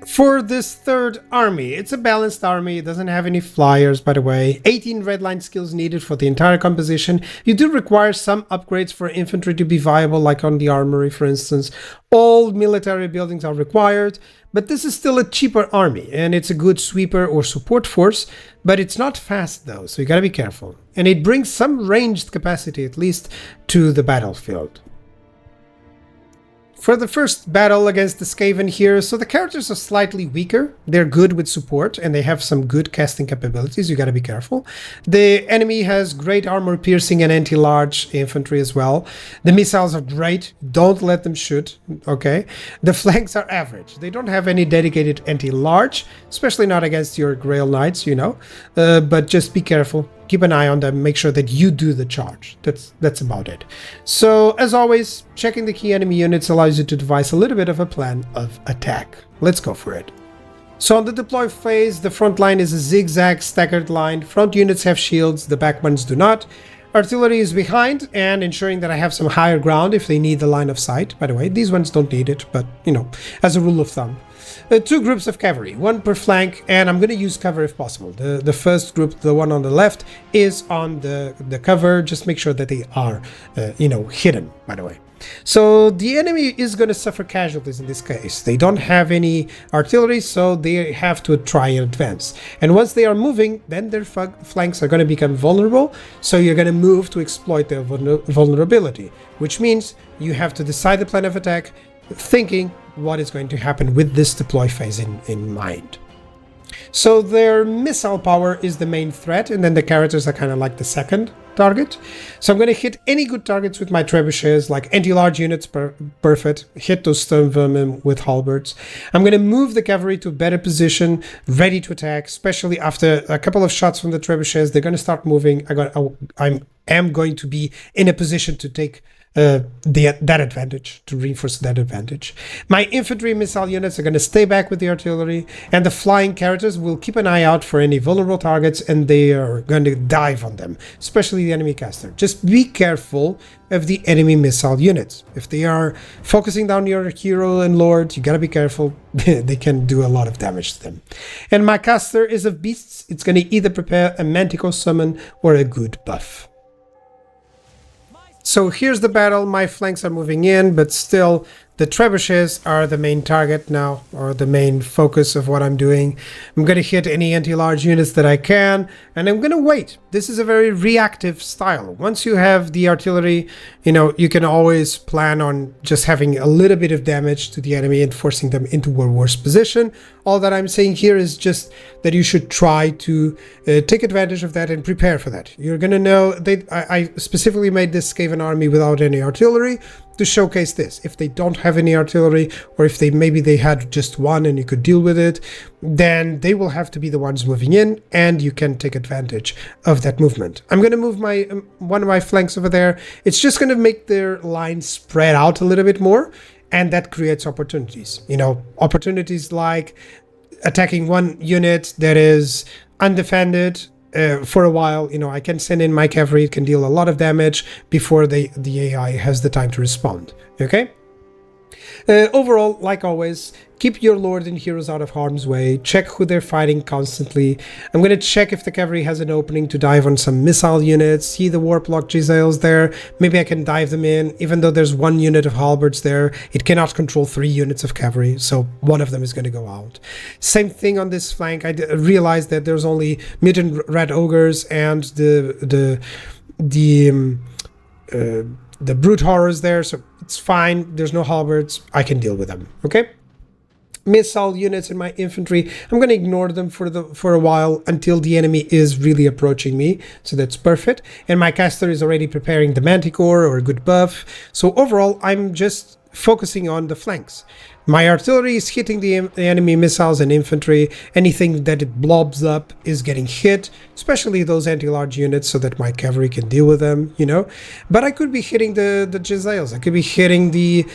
For this third army, it's a balanced army, it doesn't have any flyers, by the way. 18 redline skills needed for the entire composition. You do require some upgrades for infantry to be viable, like on the armory, for instance. All military buildings are required, but this is still a cheaper army, and it's a good sweeper or support force, but it's not fast though, so you gotta be careful. And it brings some ranged capacity, at least, to the battlefield. For the first battle against the Skaven here, so the characters are slightly weaker. They're good with support and they have some good casting capabilities, you gotta be careful. The enemy has great armor piercing and anti-large infantry as well. The missiles are great, don't let them shoot, okay? The flanks are average. They don't have any dedicated anti-large, especially not against your Grail Knights, you know, but just be careful. Keep an eye on them, make sure that you do the charge. That's about it. So, as always, checking the key enemy units allows you to devise a little bit of a plan of attack. Let's go for it. So on the deploy phase, the front line is a zigzag staggered line. Front units have shields, the back ones do not. Artillery is behind and ensuring that I have some higher ground if they need the line of sight. By the way, these ones don't need it, but, you know, as a rule of thumb. 2 groups of cavalry, 1 per flank, and I'm going to use cover if possible. The first group, the one on the left, is on the cover. Just make sure that they are, you know, hidden, by the way. So the enemy is going to suffer casualties in this case. They don't have any artillery, so they have to try and advance. And once they are moving, then their flanks are going to become vulnerable, so you're going to move to exploit their vulnerability, which means you have to decide the plan of attack, thinking what is going to happen with this deploy phase in mind. So their missile power is the main threat, and then the characters are kind of like the second target. So I'm going to hit any good targets with my trebuchets, like anti-large units, perfect. Hit those stone vermin with halberds. I'm going to move the cavalry to a better position, ready to attack, especially after a couple of shots from the trebuchets. They're going to start moving. I am going to be in a position to take that advantage, to reinforce that advantage. My infantry missile units are going to stay back with the artillery, and the flying characters will keep an eye out for any vulnerable targets, and they are going to dive on them, especially the enemy caster. Just be careful of the enemy missile units. If they are focusing down your hero and lord, you gotta be careful. They can do a lot of damage to them. And my caster is of beasts. It's going to either prepare a Manticore summon or a good buff. So here's the battle. My flanks are moving in, but still The trebuchets are the main target now, or the main focus of what I'm doing. I'm going to hit any anti-large units that I can, and I'm going to wait. This is a very reactive style. Once you have the artillery, you can always plan on just having a little bit of damage to the enemy and forcing them into a worse position. All that I'm saying here is just that you should try to take advantage of that and prepare for that. You're going to know that I specifically made this Skaven army without any artillery to showcase this. If they don't have any artillery, or if maybe they had just one and you could deal with it, then they will have to be the ones moving in, and you can take advantage of that movement. I'm going to move my one of my flanks over there. It's just going to make their line spread out a little bit more, and that creates opportunities. Opportunities like attacking one unit that is undefended for a while. I can send in my cavalry. It can deal a lot of damage before the AI has the time to respond. Okay? Overall, like always, keep your lord and heroes out of harm's way. Check who they're fighting constantly. I'm going to check if the cavalry has an opening to dive on some missile units. See the warplock Giselles there. Maybe I can dive them in. Even though there's one unit of halberds there, it cannot control 3 units of cavalry, so one of them is going to go out. Same thing on this flank. I realized that there's only mutant red ogres and the brute horrors there, so it's fine. There's no halberds. I can deal with them. Okay? Missile units in my infantry, I'm going to ignore them for a while until the enemy is really approaching me, so that's perfect. And my caster is already preparing the manticore or a good buff. So overall, I'm just focusing on the flanks. My artillery is hitting the enemy missiles and infantry. Anything that it blobs up is getting hit, especially those anti-large units, so that my cavalry can deal with them, But I could be hitting the Giselles. I could be hitting the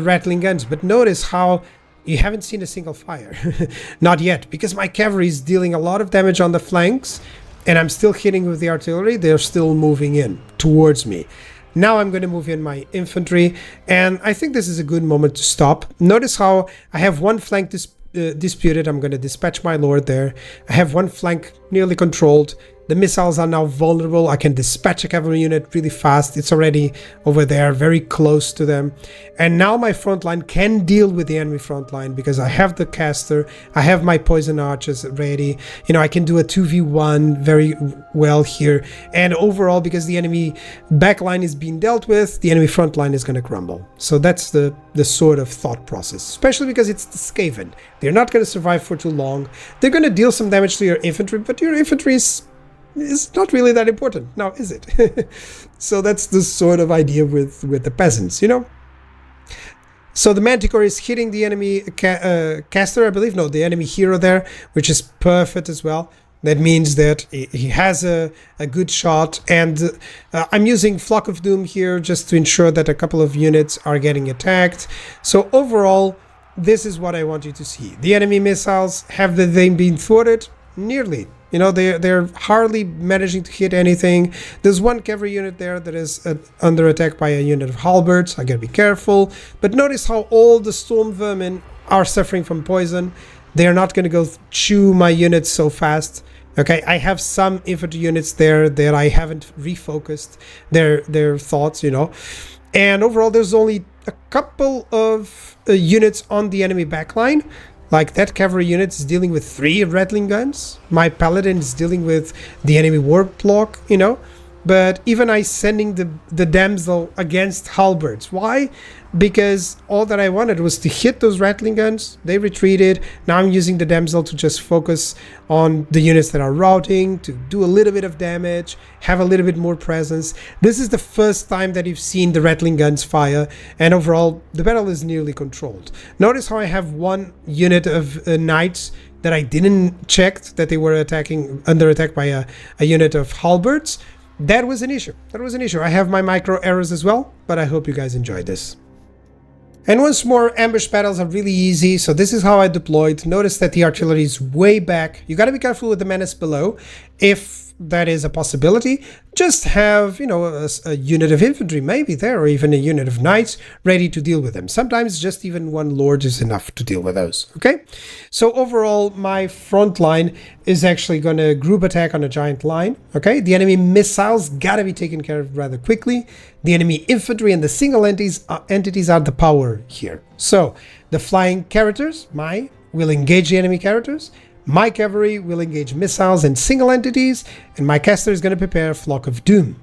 rattling guns. But notice how you haven't seen a single fire. Not yet, because my cavalry is dealing a lot of damage on the flanks, and I'm still hitting with the artillery. They're still moving in towards me. Now I'm going to move in my infantry, and I think this is a good moment to stop. Notice how I have one flank disputed. I'm going to dispatch my lord there. I have one flank nearly controlled. The missiles are now vulnerable. I can dispatch a cavalry unit really fast. It's already over there, very close to them. And now my front line can deal with the enemy front line because I have the caster. I have my poison archers ready. I can do a 2v1 very well here. And overall, because the enemy backline is being dealt with, the enemy front line is going to crumble. So that's the sort of thought process, especially because it's the Skaven. They're not going to survive for too long. They're going to deal some damage to your infantry, but your infantry is not really that important now, is it? So that's the sort of idea with the peasants, So the manticore is hitting the enemy caster, I believe. No, the enemy hero there, which is perfect as well. That means that he has a good shot, and I'm using Flock of Doom here just to ensure that a couple of units are getting attacked. So overall, this is what I want you to see. The enemy missiles, have they been thwarted? Nearly. They're hardly managing to hit anything. There's one cavalry unit there that is under attack by a unit of halberds. I gotta be careful. But notice how all the storm vermin are suffering from poison. They're not gonna go chew my units so fast. Okay, I have some infantry units there that I haven't refocused their thoughts, And overall, there's only a couple of units on the enemy backline. Like that cavalry unit is dealing with 3 rattling guns. My paladin is dealing with the enemy warplock, But even I sending the damsel against halberds. Why? Because all that I wanted was to hit those rattling guns. They retreated. Now I'm using the damsel to just focus on the units that are routing, to do a little bit of damage, have a little bit more presence. This is the first time that you've seen the rattling guns fire, and overall the battle is nearly controlled. Notice how I have one unit of knights that I didn't check that they were under attack by a unit of halberds. That was an issue. I have my micro errors as well, but I hope you guys enjoyed this. And once more, ambush battles are really easy, so this is how I deployed. Notice that the artillery is way back. You gotta be careful with the menace below. If that is a possibility, just have, you know, a unit of infantry maybe there, or even a unit of knights ready to deal with them. Sometimes just even one lord is enough to deal with those, okay? So overall, my front line is actually going to group attack on a giant line, okay? The enemy missiles gotta be taken care of rather quickly. The enemy infantry and the single entities are the power here. So the flying characters, will engage the enemy characters. My cavalry will engage missiles and single entities, and my caster is going to prepare Flock of Doom.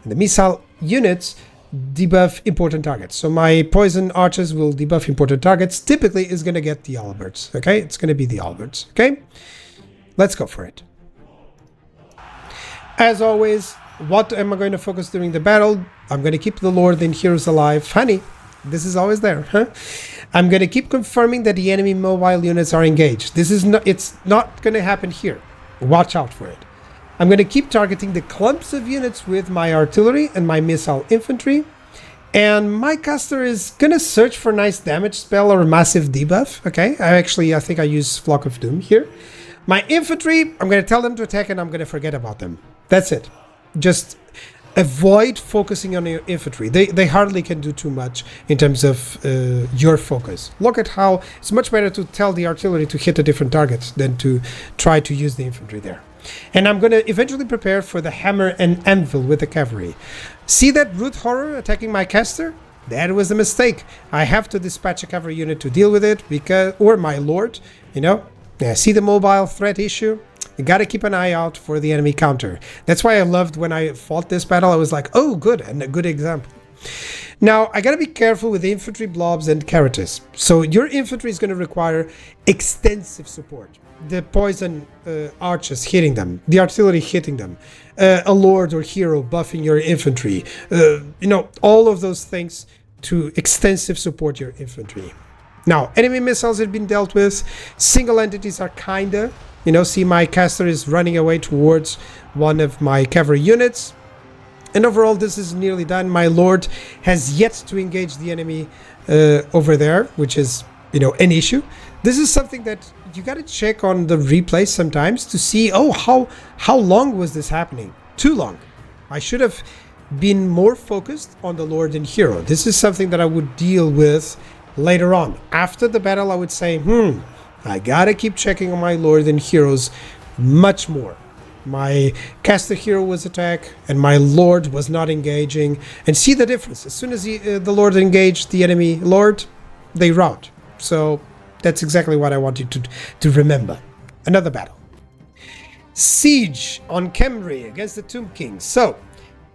And the missile units debuff important targets. So my poison archers will debuff important targets. Typically is going to get the halberds, okay? It's going to be the halberds, okay? Let's go for it. As always, what am I going to focus during the battle? I'm going to keep the Lord and Heroes alive. Honey, this is always there, huh? I'm going to keep confirming that the enemy mobile units are engaged. It's not going to happen here. Watch out for it. I'm going to keep targeting the clumps of units with my artillery and my missile infantry. And my caster is going to search for a nice damage spell or a massive debuff, okay? I think I use Flock of Doom here. My infantry, I'm going to tell them to attack and I'm going to forget about them. That's it. Just avoid focusing on your infantry. They hardly can do too much in terms of your focus. Look at how it's much better to tell the artillery to hit a different target than to try to use the infantry there. And I'm going to eventually prepare for the hammer and anvil with the cavalry. See that root horror attacking my caster? That was a mistake. I have to dispatch a cavalry unit to deal with it, or my lord, you know. Yeah, see the mobile threat issue? You gotta keep an eye out for the enemy counter. That's why I loved when I fought this battle. I was like, oh, good, and a good example. Now, I gotta be careful with infantry blobs and characters. So your infantry is gonna require extensive support. The poison archers hitting them, the artillery hitting them, a lord or hero buffing your infantry, you know, all of those things to extensive support your infantry. Now, enemy missiles have been dealt with. Single entities are kinda, you know, see my caster is running away towards one of my cavalry units. And overall, this is nearly done. My lord has yet to engage the enemy over there, which is, you know, an issue. This is something that you got to check on the replay sometimes to see, oh, how long was this happening? Too long. I should have been more focused on the lord and hero. This is something that I would deal with later on. After the battle, I would say, I gotta keep checking on my lord and heroes much more. My caster hero was attacked and my lord was not engaging. And see the difference. As soon as the lord engaged the enemy lord, they rout. So that's exactly what I want you to remember. Another battle. Siege on Cambrai against the Tomb King. So,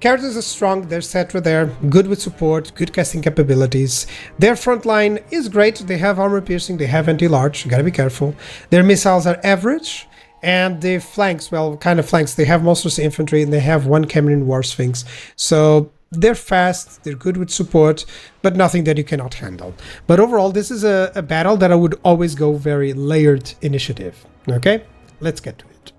characters are strong, they're Cetra there, good with support, good casting capabilities. Their front line is great, they have armor piercing, they have anti-large, you gotta be careful. Their missiles are average, and the flanks, well, kind of flanks, they have monstrous infantry and they have one Cameron War Sphinx. So they're fast, they're good with support, but nothing that you cannot handle. But overall, this is a battle that I would always go very layered initiative. Okay, let's get to it.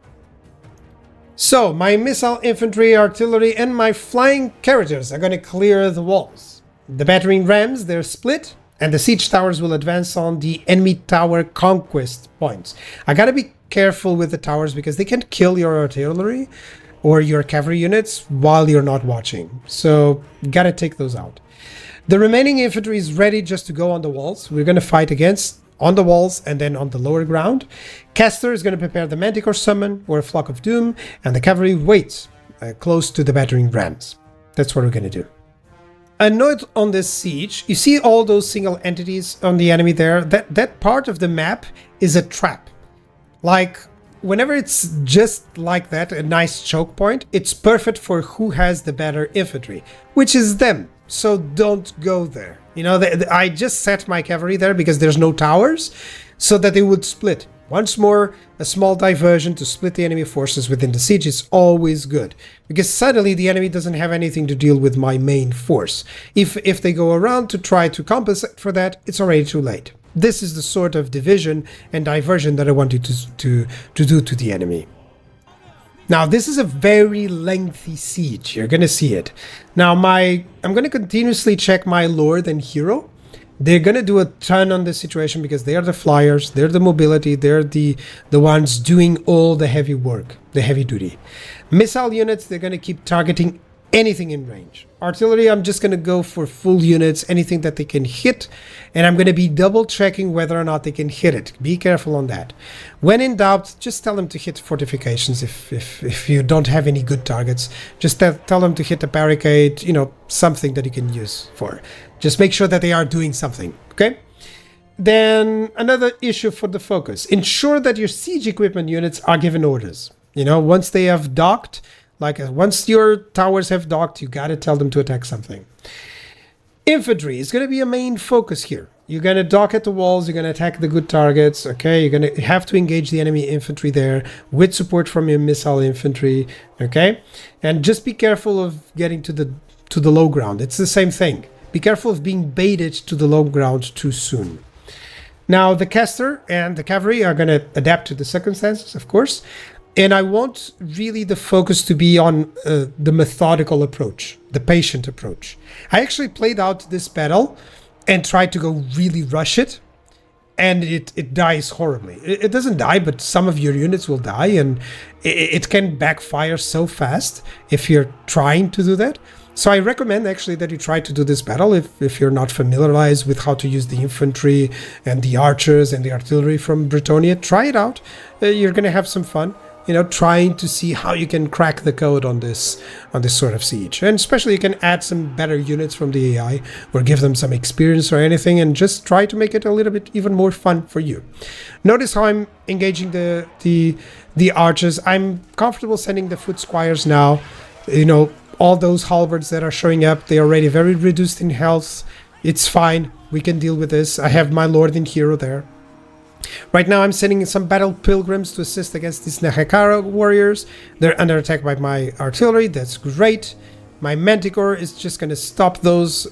So, my missile infantry, artillery, and my flying characters are going to clear the walls. The battering rams, they're split, and the siege towers will advance on the enemy tower conquest points. I gotta be careful with the towers because they can kill your artillery or your cavalry units while you're not watching. So, gotta take those out. The remaining infantry is ready just to go on the walls. We're going to fight against on the walls and then on the lower ground. Caster is going to prepare the Manticore Summon or a Flock of Doom, and the cavalry waits close to the battering rams. That's what we're going to do. A note on this siege, you see all those single entities on the enemy there? That part of the map is a trap. Like, whenever it's just like that, a nice choke point, it's perfect for who has the better infantry, which is them. So don't go there. You know, I just set my cavalry there because there's no towers, so that they would split. Once more, a small diversion to split the enemy forces within the siege is always good, because suddenly the enemy doesn't have anything to deal with my main force. If they go around to try to compensate for that, it's already too late. This is the sort of division and diversion that I want you to do to the enemy. Now, this is a very lengthy siege. You're going to see it. Now, I'm going to continuously check my lord and hero, They're gonna do a ton on this situation because they are the flyers, they're the mobility, they're the ones doing all the heavy work, the heavy duty. Missile units, they're gonna keep targeting anything in range. Artillery, I'm just going to go for full units, anything that they can hit, and I'm going to be double checking whether or not they can hit it. Be careful on that. When in doubt, just tell them to hit fortifications if you don't have any good targets. Just tell them to hit a barricade, you know, something that you can use for. Just make sure that they are doing something, okay? Then another issue for the focus. Ensure that your siege equipment units are given orders. You know, once they have docked, once your towers have docked, you gotta tell them to attack something. Infantry is gonna be a main focus here. You're gonna dock at the walls, you're gonna attack the good targets, okay? You're gonna have to engage the enemy infantry there with support from your missile infantry, okay? And just be careful of getting to the low ground. It's the same thing. Be careful of being baited to the low ground too soon. Now, the caster and the cavalry are gonna adapt to the circumstances, of course. And I want really the focus to be on the methodical approach, the patient approach. I actually played out this battle and tried to go really rush it, and it dies horribly. It doesn't die, but some of your units will die, and it can backfire so fast if you're trying to do that. So I recommend actually that you try to do this battle if you're not familiarized with how to use the infantry and the archers and the artillery from Bretonnia. Try it out. You're going to have some fun. You know, trying to see how you can crack the code on this sort of siege. And especially you can add some better units from the AI or give them some experience or anything and just try to make it a little bit even more fun for you. Notice how I'm engaging the archers. I'm comfortable sending the foot squires now. You know, all those halberds that are showing up, they're already very reduced in health. It's fine. We can deal with this. I have my lord and hero there. Right now I'm sending some battle pilgrims to assist against these Nehekara warriors. They're under attack by my artillery. That's great. My manticore is just going to stop those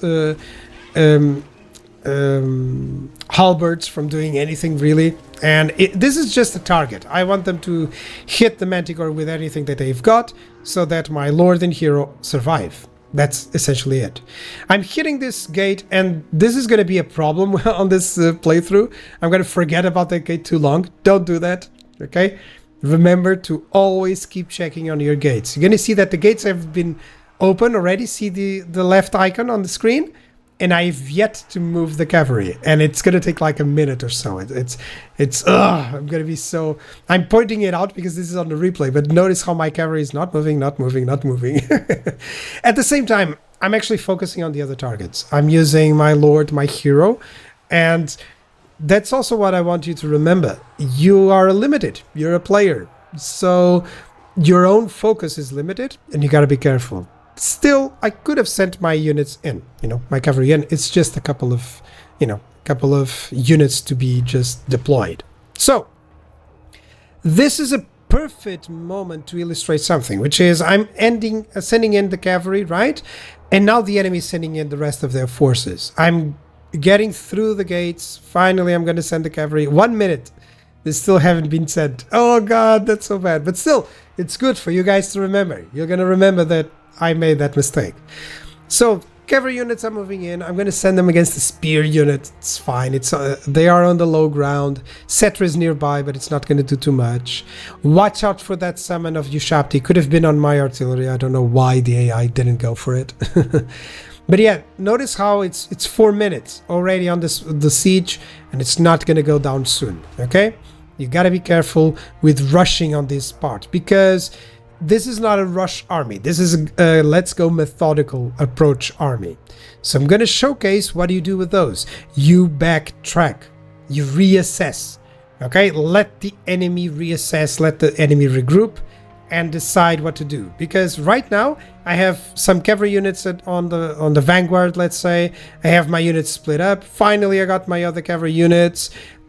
halberds from doing anything really. And this is just a target. I want them to hit the manticore with anything that they've got so that my lord and hero survive. That's essentially it. I'm hitting this gate, and this is going to be a problem on this playthrough. I'm going to forget about that gate too long. Don't do that, okay? Remember to always keep checking on your gates. You're going to see that the gates have been open already. See the left icon on the screen? And I've yet to move the cavalry, and it's going to take like a minute or so. I'm going to be so... I'm pointing it out because this is on the replay, but notice how my cavalry is not moving. At the same time, I'm actually focusing on the other targets. I'm using my lord, my hero, and that's also what I want you to remember. You are limited. You're a player. So your own focus is limited, and you got to be careful. Still, I could have sent my units in, you know, my cavalry in. It's just a couple of units to be just deployed. So, this is a perfect moment to illustrate something, which is I'm sending in the cavalry, right? And now the enemy is sending in the rest of their forces. I'm getting through the gates. Finally, I'm going to send the cavalry. 1 minute. They still haven't been sent. Oh, God, that's so bad. But still, it's good for you guys to remember. You're going to remember that I made that mistake. So cavalry units are moving in. I'm going to send them against the spear unit. It's fine. They are on the low ground. Cetra is nearby, but it's not going to do too much. Watch out for that summon of Ushapti. Could have been on my artillery. I don't know why the AI didn't go for it. But yeah, notice how it's 4 minutes already on the siege, and it's not going to go down soon. Okay, you got to be careful with rushing on this part because this is not a rush army. This is a let's go methodical approach army. So I'm going to showcase what do you do with those. You backtrack. You reassess. Okay? Let the enemy reassess. Let the enemy regroup and decide what to do. Because right now I have some cavalry units on the vanguard, let's say. I have my units split up. Finally, I got my other cavalry units.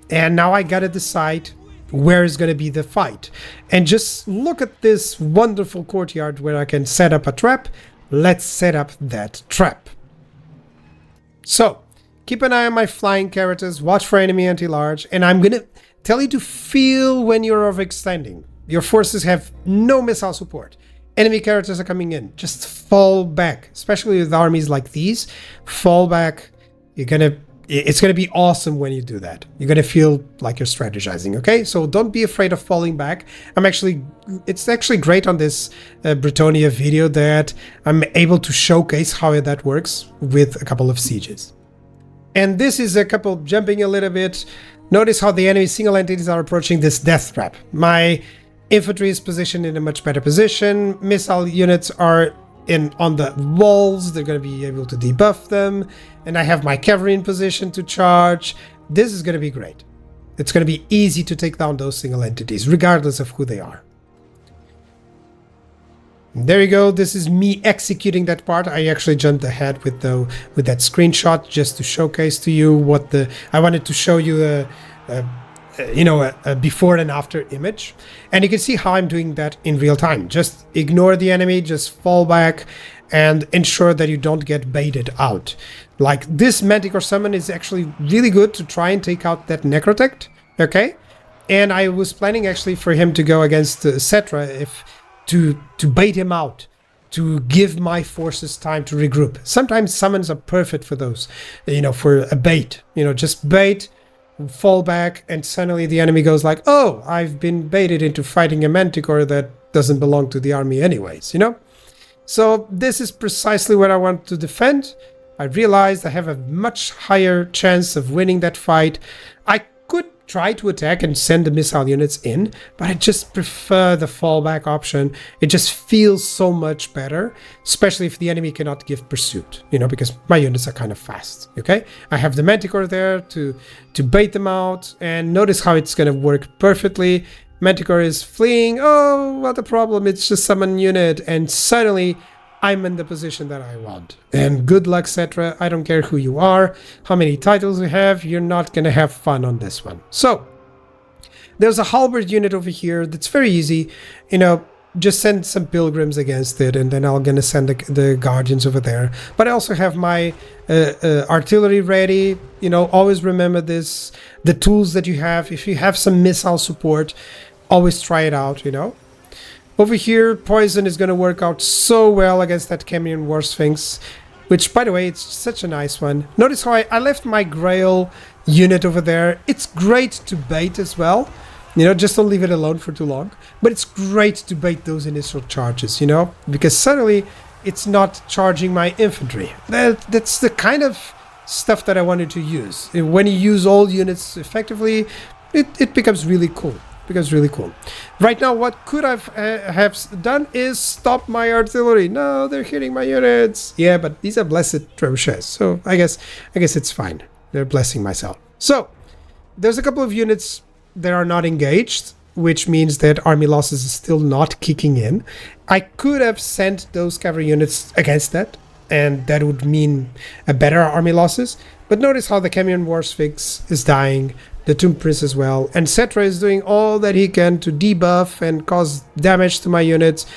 And now I got to decide where is going to be the fight. And just look at this wonderful courtyard where I can set up a trap. Let's set up that trap. So, keep an eye on my flying characters, watch for enemy anti-large, and I'm going to tell you to feel when you're overextending. Your forces have no missile support. Enemy characters are coming in. Just fall back, especially with armies like these. Fall back. You're going to it's going to be awesome when you do that. You're going to feel like you're strategizing, okay? So don't be afraid of falling back. It's actually great on this Bretonnia video that I'm able to showcase how that works with a couple of sieges. And this is a couple jumping a little bit. Notice how the enemy single entities are approaching this death trap. My infantry is positioned in a much better position. Missile units are on the walls. They're going to be able to debuff them. And I have my cavalry in position to charge. This is going to be great. It's going to be easy to take down those single entities, regardless of who they are. There you go. This is me executing that part. I actually jumped ahead with that screenshot just to showcase to you I wanted to show you a before and after image, and you can see how I'm doing that in real time. Just ignore the enemy, just fall back and ensure that you don't get baited out. Like this Manticore summon is actually really good to try and take out that Necrotect, okay? And I was planning actually for him to go against Cetra to bait him out, to give my forces time to regroup. Sometimes summons are perfect for those, for a bait, just bait, fall back, and suddenly the enemy goes like, oh, I've been baited into fighting a Manticore that doesn't belong to the army anyways, So this is precisely what I want to defend. I realized I have a much higher chance of winning that fight. I could try to attack and send the missile units in, but I just prefer the fallback option. It just feels so much better, especially if the enemy cannot give pursuit, because my units are kind of fast, okay? I have the Manticore there to bait them out, and notice how it's going to work perfectly. Manticore is fleeing. Oh, what a problem. It's just summon unit, and suddenly I'm in the position that I want. And good luck, Cetra. I don't care who you are, how many titles you have, you're not going to have fun on this one. So, there's a halberd unit over here that's very easy. Just send some pilgrims against it, and then I'm going to send the guardians over there. But I also have my artillery ready. Always remember this. The tools that you have, if you have some missile support, always try it out, Over here, poison is going to work out so well against that Cambrian War Sphinx, which, by the way, it's such a nice one. Notice how I left my Grail unit over there. It's great to bait as well. Just don't leave it alone for too long. But it's great to bait those initial charges, because suddenly it's not charging my infantry. That's the kind of stuff that I wanted to use. When you use all units effectively, it becomes really cool. Right now, what could I have done is stop my artillery. No, they're hitting my units. Yeah, but these are blessed trebuchets, so I guess it's fine. They're blessing myself. So there's a couple of units that are not engaged, which means that army losses is still not kicking in. I could have sent those cavalry units against that, and that would mean a better army losses. But notice how the Cambrian War Sphinx is dying. The Tomb Prince as well, and Cetra is doing all that he can to debuff and cause damage to my units,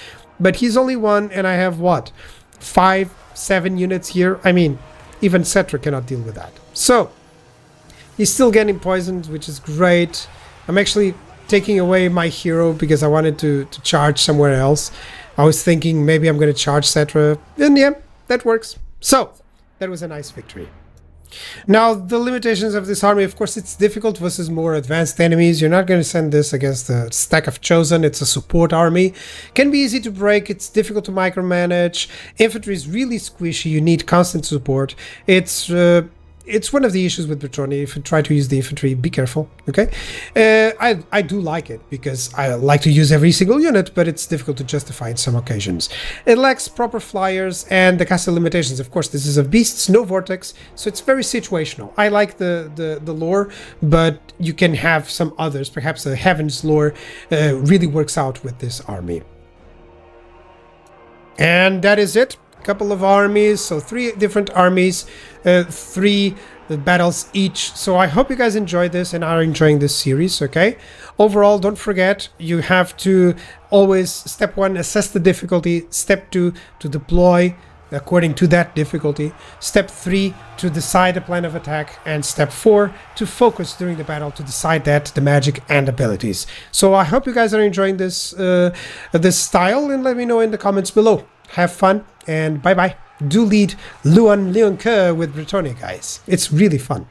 but he's only one, and I have what, 5-7 units here. I mean, even Cetra cannot deal with that. So he's still getting poisoned, which is great. I'm actually taking away my hero because I wanted to charge somewhere else. I was thinking maybe I'm going to charge Cetra, and yeah, that works. So that was a nice victory. Now, the limitations of this army, of course, it's difficult versus more advanced enemies. You're not going to send this against the stack of Chosen. It's a support army. Can be easy to break. It's difficult to micromanage. Infantry is really squishy. You need constant support. It's one of the issues with Bretonnia. If you try to use the infantry, be careful, okay? I do like it because I like to use every single unit, but it's difficult to justify in some occasions. It lacks proper flyers and the caster limitations. Of course, this is a beasts, no vortex, so it's very situational. I like the lore, but you can have some others. Perhaps the Heaven's lore really works out with this army. And that is it. Couple of armies, so 3 different armies, 3 battles each. So I hope you guys enjoyed this and are enjoying this series, okay? Overall, don't forget, you have to always, step 1, assess the difficulty, step 2, to deploy according to that difficulty, step 3, to decide a plan of attack, and step 4, to focus during the battle to decide the magic and abilities. So I hope you guys are enjoying this this style, and let me know in the comments below. Have fun, and bye-bye. Do lead Louen with Bretonnia, guys. It's really fun.